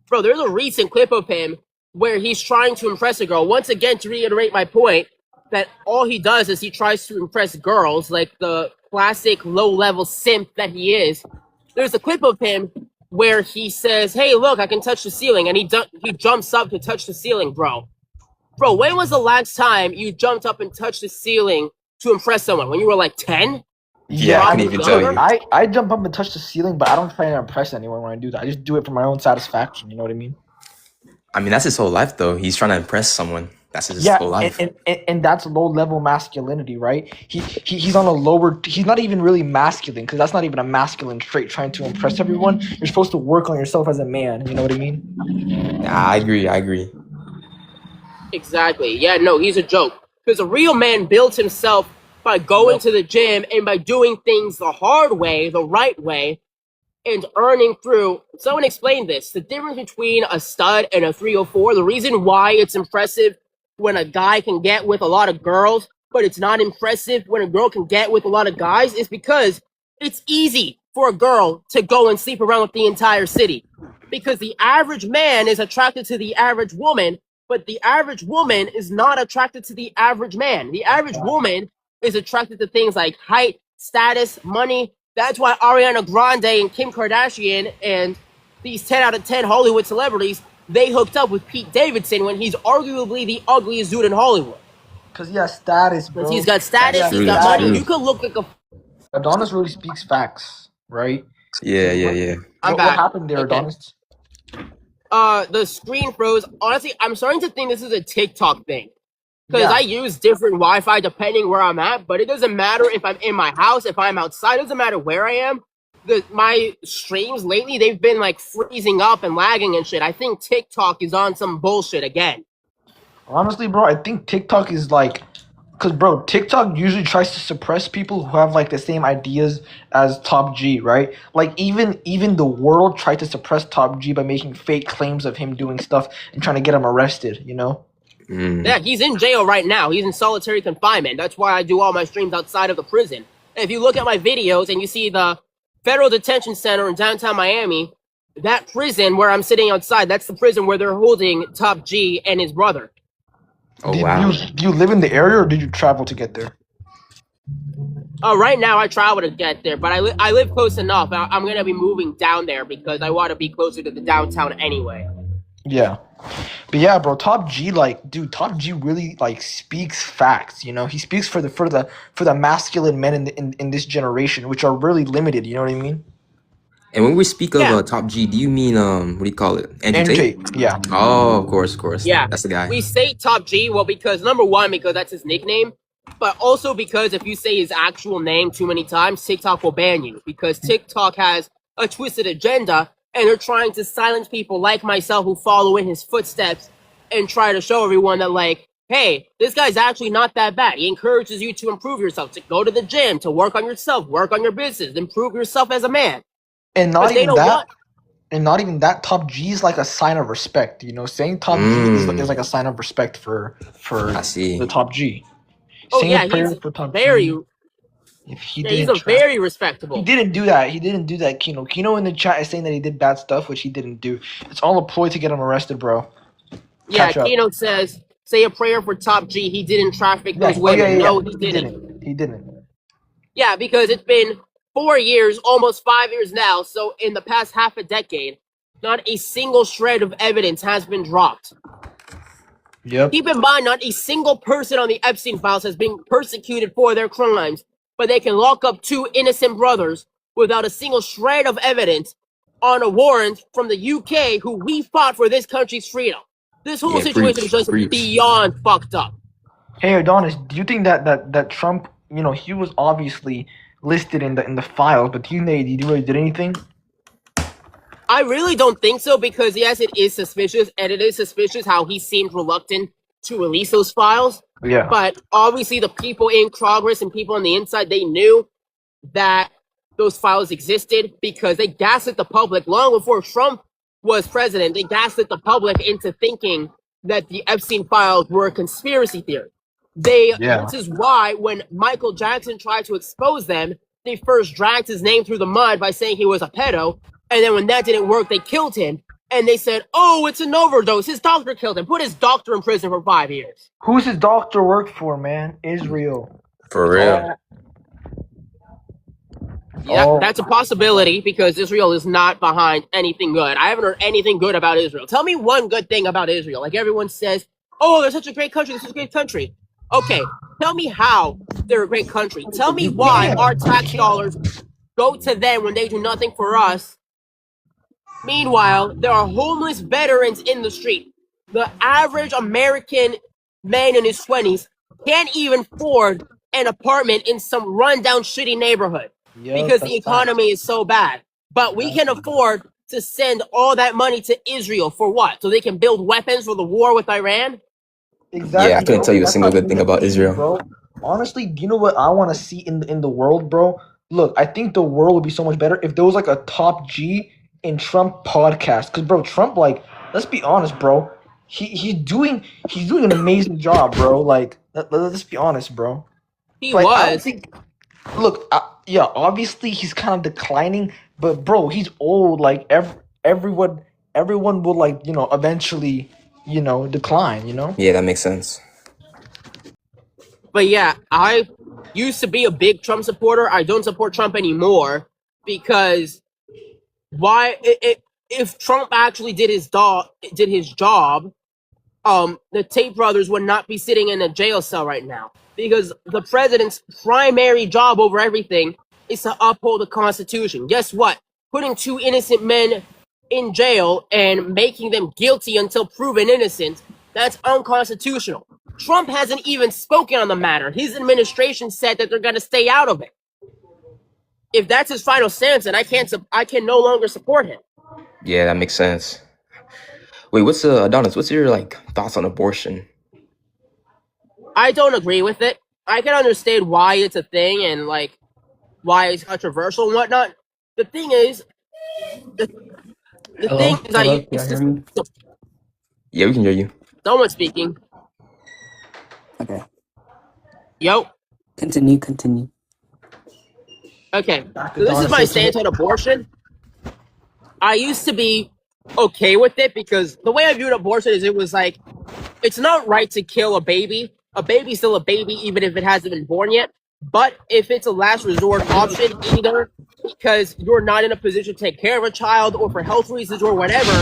bro, there's a recent clip of him where he's trying to impress a girl. Once again, to reiterate my point, that all he does is he tries to impress girls, like the classic low-level simp that he is. There's a clip of him where he says, "Hey, look, I can touch the ceiling," and he jumps up to touch the ceiling, bro. Bro, when was the last time you jumped up and touched the ceiling to impress someone? When you were like 10? Yeah, I couldn't even tell you. I jump up and touch the ceiling, but I don't try to impress anyone when I do that. I just do it for my own satisfaction. You know what I mean? I mean, that's his whole life, though. He's trying to impress someone. That's his whole life. And that's low level masculinity, right? He's on a lower. He's not even really masculine because that's not even a masculine trait. Trying to impress everyone, you're supposed to work on yourself as a man. You know what I mean? Nah, I agree. Exactly. Yeah, no, he's a joke. Because a real man builds himself by going to the gym and by doing things the hard way, the right way, and earning through. Someone explained this. The difference between a stud and a 304, the reason why it's impressive when a guy can get with a lot of girls, but it's not impressive when a girl can get with a lot of guys, is because it's easy for a girl to go and sleep around with the entire city. Because the average man is attracted to the average woman, but the average woman is not attracted to the average man. The average woman is attracted to things like height, status, money. That's why Ariana Grande and Kim Kardashian and these 10 out of 10 Hollywood celebrities, they hooked up with Pete Davidson when he's arguably the ugliest dude in Hollywood. Because he has status, bro. He's got status, he's got money. You could look like a... Adonis really speaks facts, right? Yeah. What happened there, Adonis? The screen froze. Honestly, I'm starting to think this is a TikTok thing. Because I use different Wi-Fi depending where I'm at, but it doesn't matter if I'm in my house, if I'm outside, it doesn't matter where I am. My streams lately, they've been like freezing up and lagging and shit. I think TikTok is on some bullshit again. Honestly, bro, I think TikTok is like... Because, bro, TikTok usually tries to suppress people who have, like, the same ideas as Top G, right? Like, even the world tried to suppress Top G by making fake claims of him doing stuff and trying to get him arrested, you know? Yeah, he's in jail right now. He's in solitary confinement. That's why I do all my streams outside of the prison. And if you look at my videos and you see the federal detention center in downtown Miami, that prison where I'm sitting outside, that's the prison where they're holding Top G and his brother. Oh, wow. Do you live in the area or did you travel to get there? Right now I travel to get there, but I live close enough. I'm going to be moving down there because I want to be closer to the downtown anyway. Yeah. But yeah, bro, Top G, like, dude, Top G really, like, speaks facts, you know? He speaks for the masculine men in this generation, which are really limited, you know what I mean? And when we speak of Top G, do you mean what do you call it? Andrew Tate? Yeah. Oh, of course. Yeah, that's the guy. We say Top G, well, because number one, because that's his nickname, but also because if you say his actual name too many times, TikTok will ban you because TikTok has a twisted agenda and they're trying to silence people like myself who follow in his footsteps and try to show everyone that, like, hey, this guy's actually not that bad. He encourages you to improve yourself, to go to the gym, to work on yourself, work on your business, improve yourself as a man. And not even that, Top G is like a sign of respect. You know, saying Top G is like a sign of respect for the Top G. Oh saying yeah, a prayer he's for Top very. G, if he he's a very respectable. He didn't do that. He didn't do that. Kino in the chat is saying that he did bad stuff, which he didn't do. It's all a ploy to get him arrested, bro. Yeah, Kino says, say a prayer for Top G. He didn't traffic those women. No, he didn't. He didn't. Yeah, because it's been 4 years, almost 5 years now. So in the past half a decade, not a single shred of evidence has been dropped. Yep. Keep in mind, not a single person on the Epstein files has been persecuted for their crimes, but they can lock up 2 innocent brothers without a single shred of evidence on a warrant from the UK, who we fought for this country's freedom. This whole situation is just beyond fucked up. Hey Adonis, do you think that Trump, you know, he was obviously listed in the files, but do you think he really did anything? I really don't think so, because yes, it is suspicious, and it is suspicious how he seemed reluctant to release those files. Yeah. But obviously the people in Congress and people on the inside, they knew that those files existed because they gaslit the public long before Trump was president. They gaslit the public into thinking that the Epstein files were a conspiracy theory. This is why when Michael Jackson tried to expose them, they first dragged his name through the mud by saying he was a pedo. And then when that didn't work, they killed him. And they said, oh, it's an overdose. His doctor killed him. Put his doctor in prison for 5 years. Who's his doctor work for, man? Israel. For real. Yeah, that's a possibility because Israel is not behind anything good. I haven't heard anything good about Israel. Tell me one good thing about Israel. Like everyone says, oh, they're such a great country. This is a great country. Okay, tell me how they're a great country. Tell me why our tax dollars go to them when they do nothing for us. Meanwhile, there are homeless veterans in the street. The average American man in his 20s can't even afford an apartment in some rundown, shitty neighborhood because the economy is so bad. But we can afford to send all that money to Israel for what? So they can build weapons for the war with Iran? Exactly. Yeah, I couldn't bro. tell you a That's single how good thing about things Israel. bro. Honestly, do you know what I want to see in the world, bro? Look, I think the world would be so much better if there was like a top G in Trump podcast. Cause bro, Trump, like, let's be honest, bro. He's doing an amazing job, bro. Like, let's be honest, bro. He Like, I don't was. think. Look, yeah, obviously he's kind of declining, but bro, he's old. Like, everyone will, like, eventually, decline. Yeah, that makes sense. But yeah, I used to be a big Trump supporter. I don't support Trump anymore because if Trump actually did his job, the Tate brothers would not be sitting in a jail cell right now because the president's primary job over everything is to uphold the Constitution. Guess what? Putting two innocent men in jail and making them guilty until proven innocent, that's unconstitutional. Trump hasn't even spoken on the matter. His administration said that they're going to stay out of it. If that's his final stance, then I can no longer support him. Yeah, that makes sense. Wait, what's Adonis? What's your thoughts on abortion? I don't agree with it. I can understand why it's a thing and why it's controversial and whatnot. The thing is, the thing is, I Hello? used Can you hear to. me? Yeah, we can hear you. Someone speaking. Okay. Yo. Continue. Okay. So this is my stance on abortion. I used to be okay with it because the way I viewed abortion is it was like, it's not right to kill a baby. A baby's still a baby even if it hasn't been born yet. But if it's a last resort option, either because you're not in a position to take care of a child or for health reasons or whatever,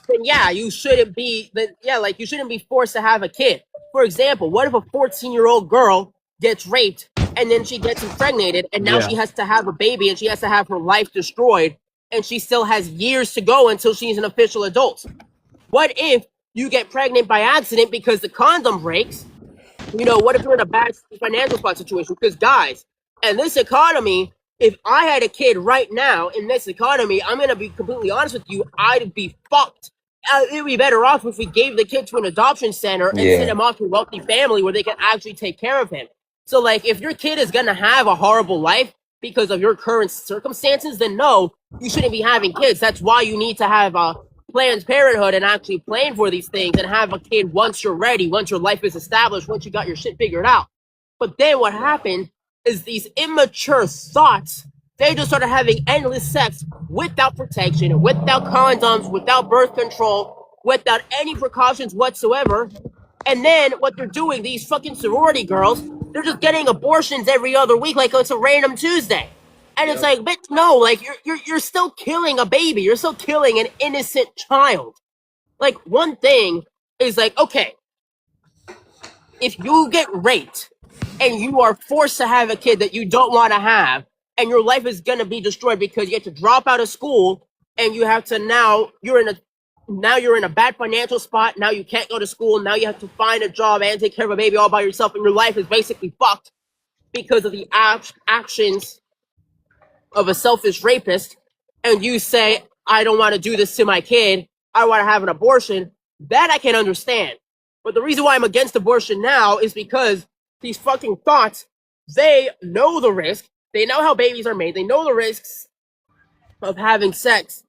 then yeah, you shouldn't be you shouldn't be forced to have a kid. For example, what if a 14-year-old girl gets raped and then she gets impregnated and now she has to have a baby and she has to have her life destroyed and she still has years to go until she's an official adult? What if you get pregnant by accident because the condom breaks? What if you're in a bad financial spot situation? Because guys, in this economy, if I had a kid right now in this economy, I'm gonna be completely honest with you, I'd be fucked. It'd be better off if we gave the kid to an adoption center and sent him off to a wealthy family where they can actually take care of him. So, if your kid is gonna have a horrible life because of your current circumstances, then no, you shouldn't be having kids. That's why you need to have a Planned Parenthood and actually plan for these things and have a kid once you're ready, once your life is established, once you got your shit figured out. But then what happened is these immature thoughts, they just started having endless sex without protection, without condoms, without birth control, without any precautions whatsoever. And then what they're doing, these fucking sorority girls, they're just getting abortions every other week like it's a random Tuesday. And it's like, but no, you're still killing a baby. You're still killing an innocent child. One thing is okay, if you get raped and you are forced to have a kid that you don't want to have, and your life is gonna be destroyed because you have to drop out of school and you have to now you're in a bad financial spot. Now you can't go to school. Now you have to find a job and take care of a baby all by yourself, and your life is basically fucked because of the actions of a selfish rapist, and you say, I don't want to do this to my kid, I want to have an abortion, that I can understand. But the reason why I'm against abortion now is because these fucking thoughts, they know the risk, they know how babies are made, they know the risks of having sex.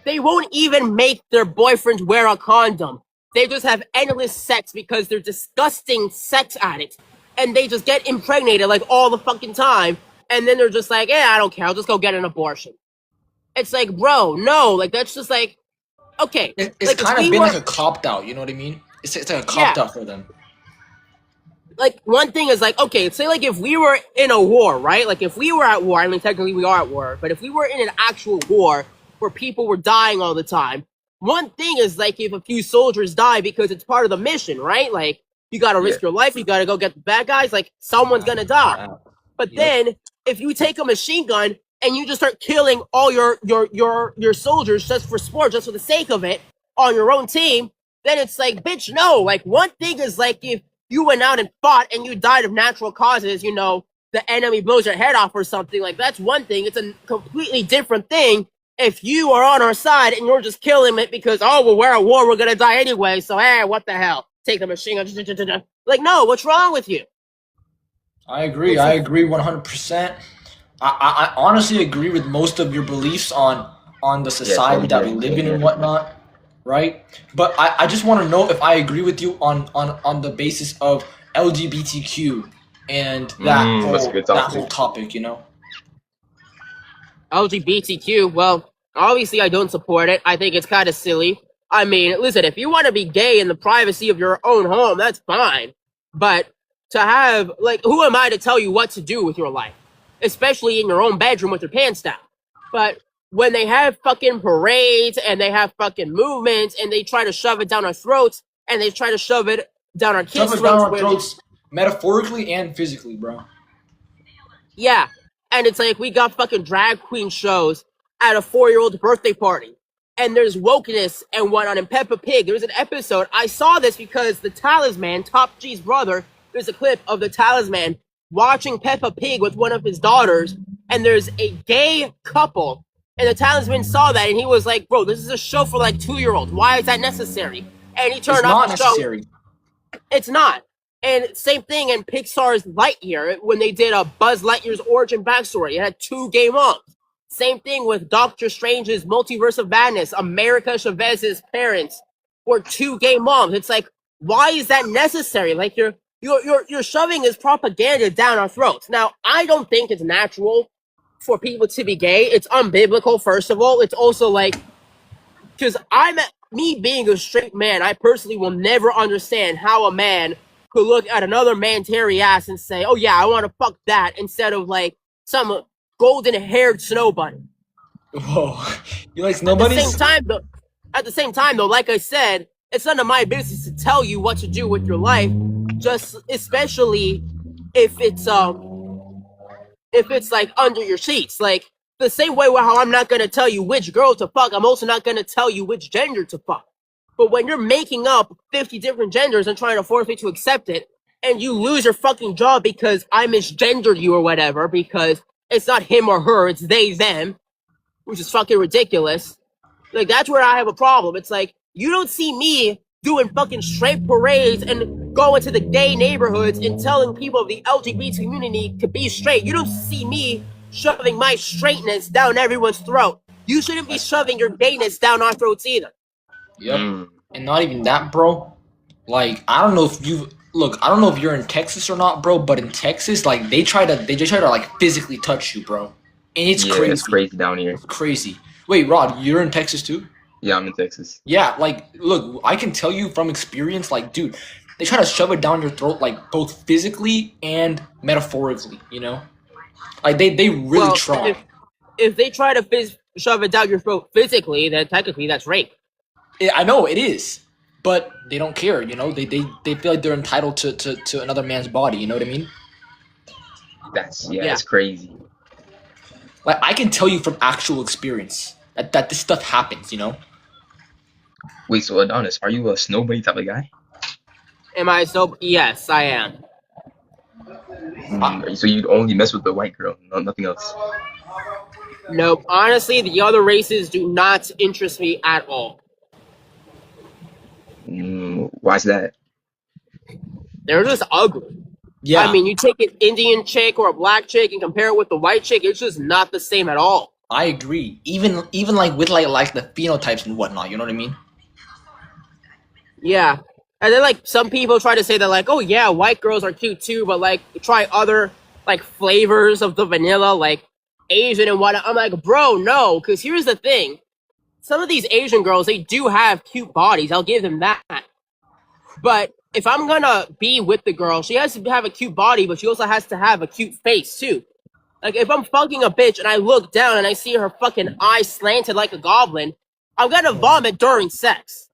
They won't even make their boyfriends wear a condom. They just have endless sex because they're disgusting sex addicts. And they just get impregnated all the fucking time. And then they're just like, I don't care. I'll just go get an abortion. It's like, bro, no. That's just okay. It's kind of been like a cop out. You know what I mean? It's like a cop out for them. One thing is okay, say if we were in a war, right? If we were at war, I mean, technically we are at war, but if we were in an actual war where people were dying all the time, one thing is like if a few soldiers die because it's part of the mission, right? Like you gotta Yeah. risk your life, you gotta go get the bad guys, like someone's gonna die. But then if you take a machine gun and you just start killing all your soldiers just for sport, just for the sake of it, on your own team, then it's like, bitch, no. Like one thing is like if you went out and fought and you died of natural causes, you know, the enemy blows your head off or something, like that's one thing. It's a completely different thing if you are on our side and you're just killing it because, oh, well, we're at war, we're gonna die anyway, so hey, what the hell? Take the machine gun. Like, no, what's wrong with you? I agree. I agree 100%. I honestly agree with most of your beliefs on the society that we live in and whatnot, right? But I just want to know if I agree with you on the basis of LGBTQ and that whole topic, you know? LGBTQ, well, obviously I don't support it. I think it's kind of silly. I mean, listen, if you want to be gay in the privacy of your own home, that's fine. But to have, like, who am I to tell you what to do with your life? Especially in your own bedroom with your pants down. But when they have fucking parades and they have fucking movements and they try to shove it down our throats and they try to shove it down our kids' Shove it down our throats. throats, metaphorically and physically, bro. Yeah. And it's like we got fucking drag queen shows at a 4-year-old birthday party. And there's wokeness and whatnot. And Peppa Pig, there was an episode. I saw this because the Talisman, Top G's brother, there's a clip of the Talisman watching Peppa Pig with one of his daughters. And there's a gay couple. And the Talisman saw that and he was like, bro, this is a show for like 2-year-olds. Why is that necessary? And he turned off the show. It's not necessary. It's not. And same thing in Pixar's Lightyear when they did a Buzz Lightyear's origin backstory. It had 2 gay moms. Same thing with Doctor Strange's Multiverse of Madness. America Chavez's parents were 2 gay moms. It's like, why is that necessary? Like you're shoving this propaganda down our throats. Now, I don't think it's natural for people to be gay. It's unbiblical, first of all. It's also like, because me being a straight man, I personally will never understand how a man could look at another man's hairy ass and say, oh yeah, I want to fuck that, instead of like some golden-haired snow bunny. Whoa, you like snow bunnies? At the same time, though, like I said, it's none of my business to tell you what to do with your life. Just especially if it's like under your sheets. Like the same way how I'm not gonna tell you which girl to fuck, I'm also not gonna tell you which gender to fuck. But when you're making up 50 different genders and trying to force me to accept it, and you lose your fucking job because I misgendered you or whatever, because it's not him or her, it's they, them, which is fucking ridiculous. Like, that's where I have a problem. It's like, you don't see me doing fucking straight parades and going to the gay neighborhoods and telling people of the LGBT community to be straight. You don't see me shoving my straightness down everyone's throat. You shouldn't be shoving your gayness down our throats either. Yep. And not even that, bro. Like, I don't know if you're in Texas or not, bro, but in Texas, like, they just try to like physically touch you, bro. And it's crazy. It's crazy down here. It's crazy. Wait, Rod, you're in Texas too? Yeah, I'm in Texas. Yeah, like, look, I can tell you from experience, like, dude, they try to shove it down your throat, like, both physically and metaphorically, you know? Like, they really try. If they try to shove it down your throat physically, then technically that's rape. I know, it is. But they don't care, you know? They feel like they're entitled to another man's body, you know what I mean? That's crazy. Like, I can tell you from actual experience that this stuff happens, you know? Wait, so Adonis, are you a snow bunny type of guy? Am I so? Yes, I am. So you only mess with the white girl, nothing else? Nope. Honestly, the other races do not interest me at all. Why's that? They're just ugly. Yeah. I mean, you take an Indian chick or a black chick and compare it with the white chick, it's just not the same at all. I agree. Even like with like the phenotypes and whatnot, you know what I mean? Yeah. And then like some people try to say that like, oh yeah, white girls are cute too, but like try other like flavors of the vanilla, like Asian and whatnot. I'm like, bro, no, because here's the thing. Some of these Asian girls, they do have cute bodies. I'll give them that. But if I'm gonna be with the girl, she has to have a cute body, but she also has to have a cute face too. Like if I'm fucking a bitch and I look down and I see her fucking eyes slanted like a goblin, I'm gonna vomit during sex.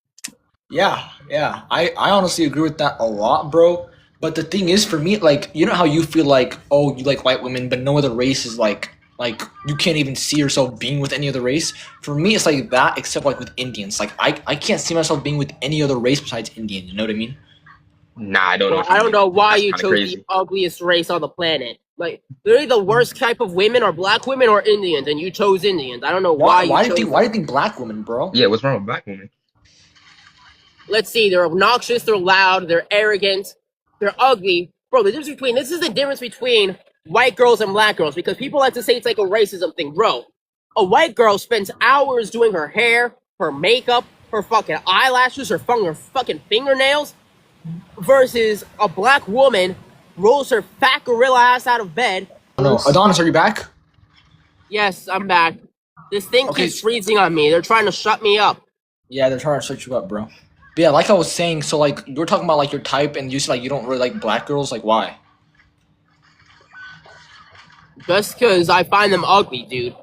Yeah, yeah. I honestly agree with that a lot, bro. But the thing is, for me, like, you know how you feel like, oh, you like white women, but no other race is like you can't even see yourself being with any other race. For me, it's like that, except like with Indians. Like, I can't see myself being with any other race besides Indian. You know what I mean? Nah, I don't know Well, what you I don't mean. know why That's you kind of chose the crazy. ugliest race on the planet. Like, literally the worst type of women are black women or Indians, and you chose Indians. I don't know why you chose Why do them. you think black women, bro? Yeah, what's wrong with black women? Let's see, they're obnoxious, they're loud, they're arrogant, they're ugly. Bro, this is the difference between white girls and black girls, because people like to say it's like a racism thing. Bro, a white girl spends hours doing her hair, her makeup, her fucking eyelashes, her fucking fingernails, versus a black woman rolls her fat gorilla ass out of bed. No, Adonis, are you back? Yes, I'm back. This thing Okay. keeps freezing on me. They're trying to shut me up. Yeah, they're trying to search you up, bro. But yeah, like I was saying, so like you were talking about like your type, and you said like you don't really like black girls. Like why? Just because I find them ugly, dude.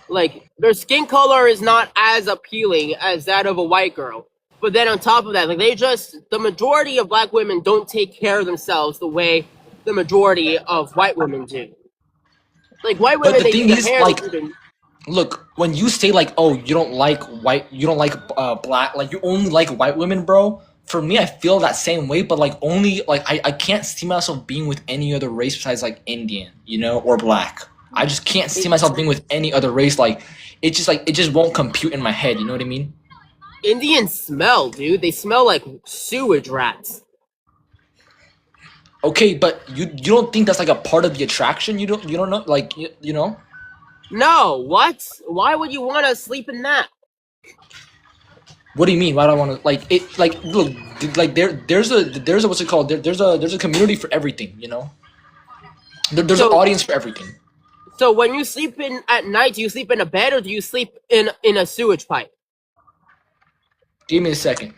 Like, their skin color is not as appealing as that of a white girl. But then on top of that, like, the majority of black women don't take care of themselves the way the majority of white women do. Like, white But women, the they do thing the is, hair, like, they do the... look, when you say like, oh, you don't like white, you don't like black, like you only like white women, bro. For me, I feel that same way, but like only like I can't see myself being with any other race besides like Indian, you know, or black. I just can't see myself being with any other race. Like it just won't compute in my head. You know what I mean? Indians smell, dude. They smell like sewage rats. Okay, but you don't think that's like a part of the attraction? You don't know like you know? No, what? Why would you want to sleep in that? What do you mean? Why do I want to like it? Like look, like there's a what's it called? There's a community for everything. You know, there's an So- audience for everything. So when you sleep in at night, do you sleep in a bed or do you sleep in a sewage pipe? Give me a second.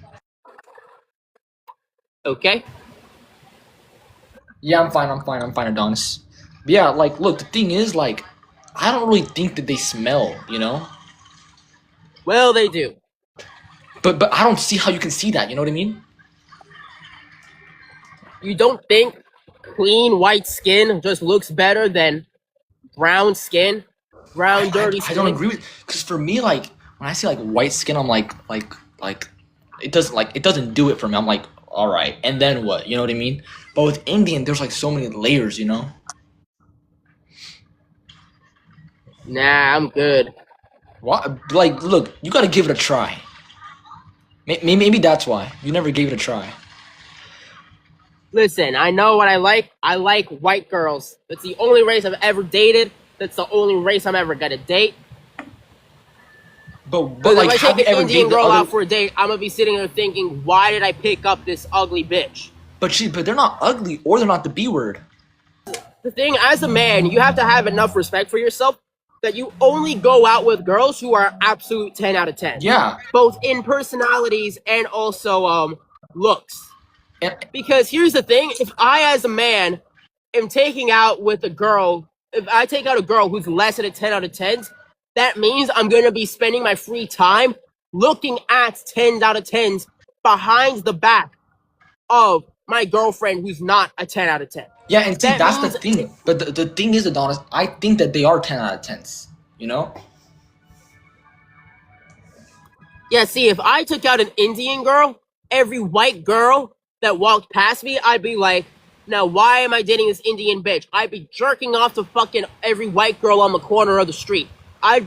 Okay. Yeah, I'm fine. I'm fine, Adonis. But yeah, like look, the thing is like, I don't really think that they smell. You know, Well, they do. but I don't see how you can see that. You know what I mean? You don't think clean white skin just looks better than brown skin, brown dirty I skin? don't agree with because for me like when I see like white skin, I'm like it doesn't do it for me. I'm like all right, and then what? You know what I mean? But with Indian, there's like so many layers. You know? Nah, I'm good. What? Like look, you gotta give it a try. Maybe that's why you never gave it a try. Listen, I know what I like. I like white girls. That's the only race I've ever dated. That's the only race I'm ever gonna date. But Because like, if I have take you an ever Indian dated girl other? out for a date, I'm gonna be sitting there thinking, why did I pick up this ugly bitch? But they're not ugly or they're not the B word. The thing, as a man, you have to have enough respect for yourself that you only go out with girls who are absolute 10 out of 10. Yeah. Both in personalities and also looks. And Because here's the thing, if I as a man am taking out with a girl, if I take out a girl who's less than a 10 out of 10s, that means I'm going to be spending my free time looking at 10 out of 10s behind the back of my girlfriend who's not a 10 out of 10. yeah, and see That that's the means thing. But the thing is, Adonis, I think that they are 10 out of 10s. You know? Yeah, see, if I took out an Indian girl, every white girl that walked past me, I'd be like, now why am I dating this Indian bitch? I'd be jerking off to fucking every white girl on the corner of the street. I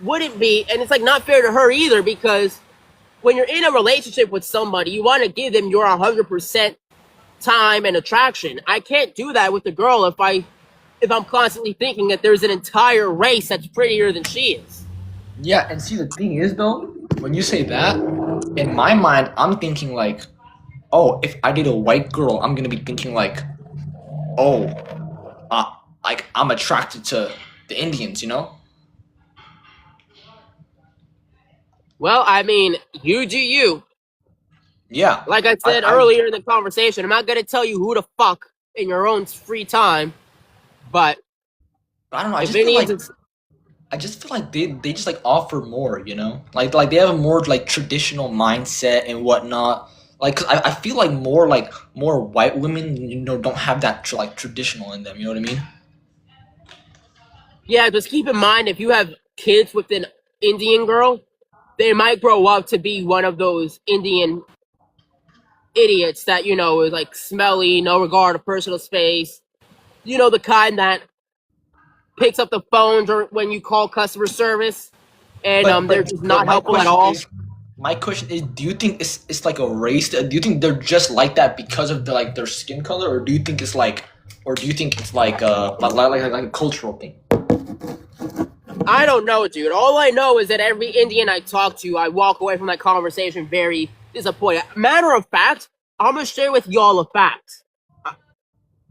wouldn't be, and it's like not fair to her either, because when you're in a relationship with somebody, you want to give them your 100% time and attraction. I can't do that with the girl if I'm constantly thinking that there's an entire race that's prettier than she is. Yeah, and see the thing is though, when you say that, in my mind, I'm thinking like, oh, if I date a white girl, I'm gonna be thinking like, oh, like I'm attracted to the Indians, you know? Well, I mean, you do you. Yeah. Like I said earlier in the conversation, I'm not gonna tell you who to fuck in your own free time, but I don't know. I if just it feel needs like I just feel like they just like offer more, you know, like they have a more like traditional mindset and whatnot. Like, 'cause I feel like more white women, you know, don't have that like traditional in them. You know what I mean? Yeah, just keep in mind if you have kids with an Indian girl, they might grow up to be one of those Indian idiots that, you know, is like smelly, no regard to personal space. You know, the kind that picks up the phone when you call customer service and they're just But not helpful at all. my question is, do you think it's like a race? Do you think they're just like that because of the like their skin color, or do you think it's like, like a cultural thing? I don't know, dude. All I know is that every Indian I talk to, I walk away from that conversation very disappointed. Matter of fact, I'm gonna share with y'all a fact.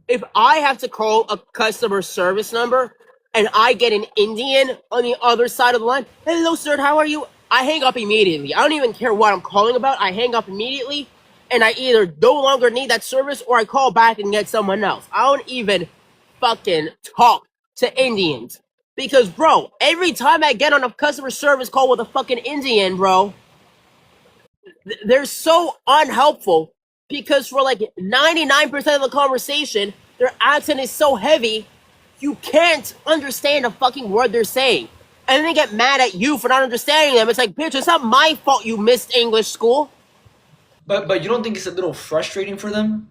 If I have to call a customer service number and I get an Indian on the other side of the line, hello, sir, how are you? I hang up immediately. I don't even care what I'm calling about. I hang up immediately, and I either no longer need that service or I call back and get someone else. I don't even fucking talk to Indians. Because, bro, every time I get on a customer service call with a fucking Indian, bro, they're so unhelpful because for like 99% of the conversation, their accent is so heavy, you can't understand a fucking word they're saying. And then they get mad at you for not understanding them. It's like, bitch, it's not my fault you missed English school. But you don't think it's a little frustrating for them?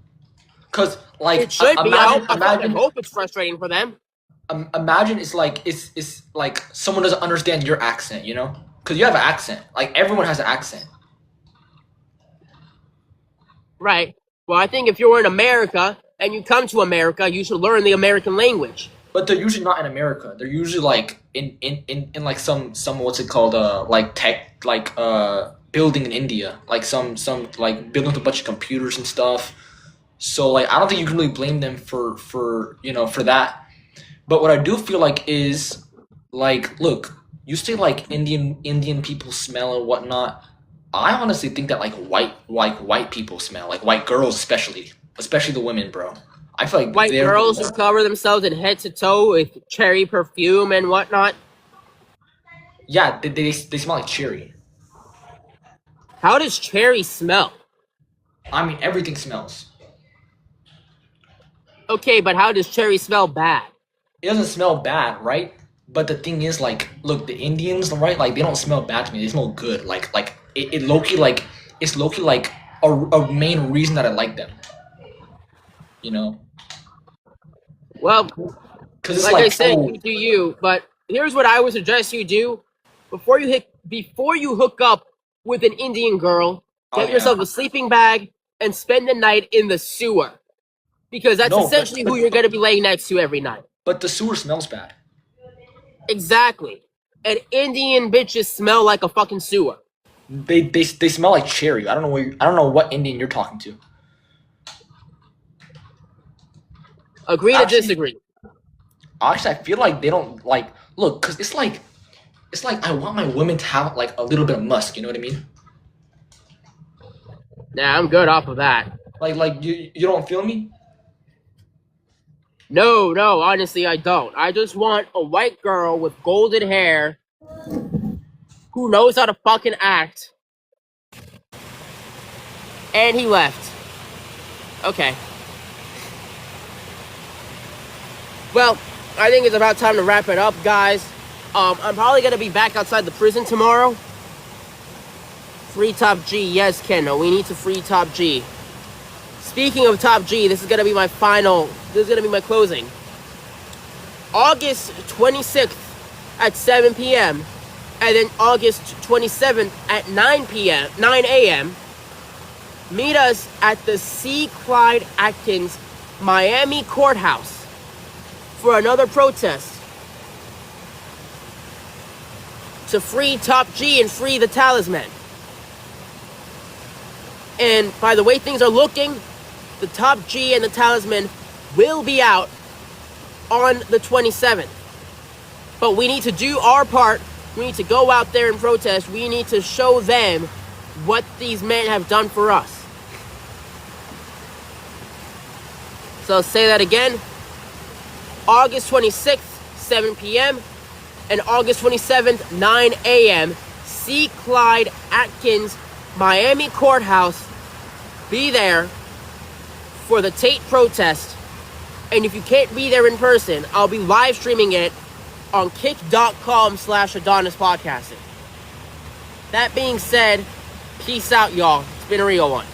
Cause like It should be. I imagine hope it's frustrating for them. imagine it's like someone doesn't understand your accent, you know? Cause you have an accent. Like everyone has an accent. Right. Well, I think if you're in America and you come to America, you should learn the American language. But they're usually not in America. They're usually like in like some what's it called, like tech, like building in India, like some like building with a bunch of computers and stuff. So like I don't think you can really blame them for you know, for that. But what I do feel like is like, look, you say like Indian people smell and whatnot. I honestly think that like white people smell, like white girls especially the women, bro. I feel like white girls who cover themselves in head to toe with cherry perfume and whatnot. Yeah, they smell like cherry. How does cherry smell? I mean, everything smells. Okay, but how does cherry smell bad? It doesn't smell bad, right? But the thing is, like, look, the Indians, right? Like, they don't smell bad to me. They smell good. Like it low-key, like, it's low-key, like, a main reason that I like them. You know? Well, because it's like I said, oh, you do you. But here's what I would suggest you do before you hook up with an Indian girl. Get yourself a sleeping bag and spend the night in the sewer, because that's essentially who you're going to be laying next to every night. But the sewer smells bad. Exactly. And Indian bitches smell like a fucking sewer. They smell like cherry. I don't know what Indian you're talking to. Agree to disagree. Actually, I feel like they don't like look, because it's like I want my women to have like a little bit of musk. You know what I mean? Nah, I'm good off of that. Like you don't feel me? No, honestly, I don't. I just want a white girl with golden hair who knows how to fucking act. And he left. Okay. Well, I think it's about time to wrap it up, guys. I'm probably going to be back outside the prison tomorrow. Free Top G. Yes, Kendall, we need to free Top G. Speaking of Top G, this is going to be my closing. August 26th at 7 p.m. and then August 27th at 9 a.m. Meet us at the C. Clyde Atkins Miami Courthouse for another protest to free Top G and free the Talisman. And by the way things are looking, the Top G and the Talisman will be out on the 27th. But we need to do our part. We need to go out there and protest. We need to show them what these men have done for us. So I'll say that again. August 26th, 7 p.m. and August 27th, 9 a.m. C. Clyde Atkins, Miami Courthouse. Be there for the Tate protest. And if you can't be there in person, I'll be live streaming it on kick.com/Adonis Podcasting. That being said, peace out, y'all. It's been a real one.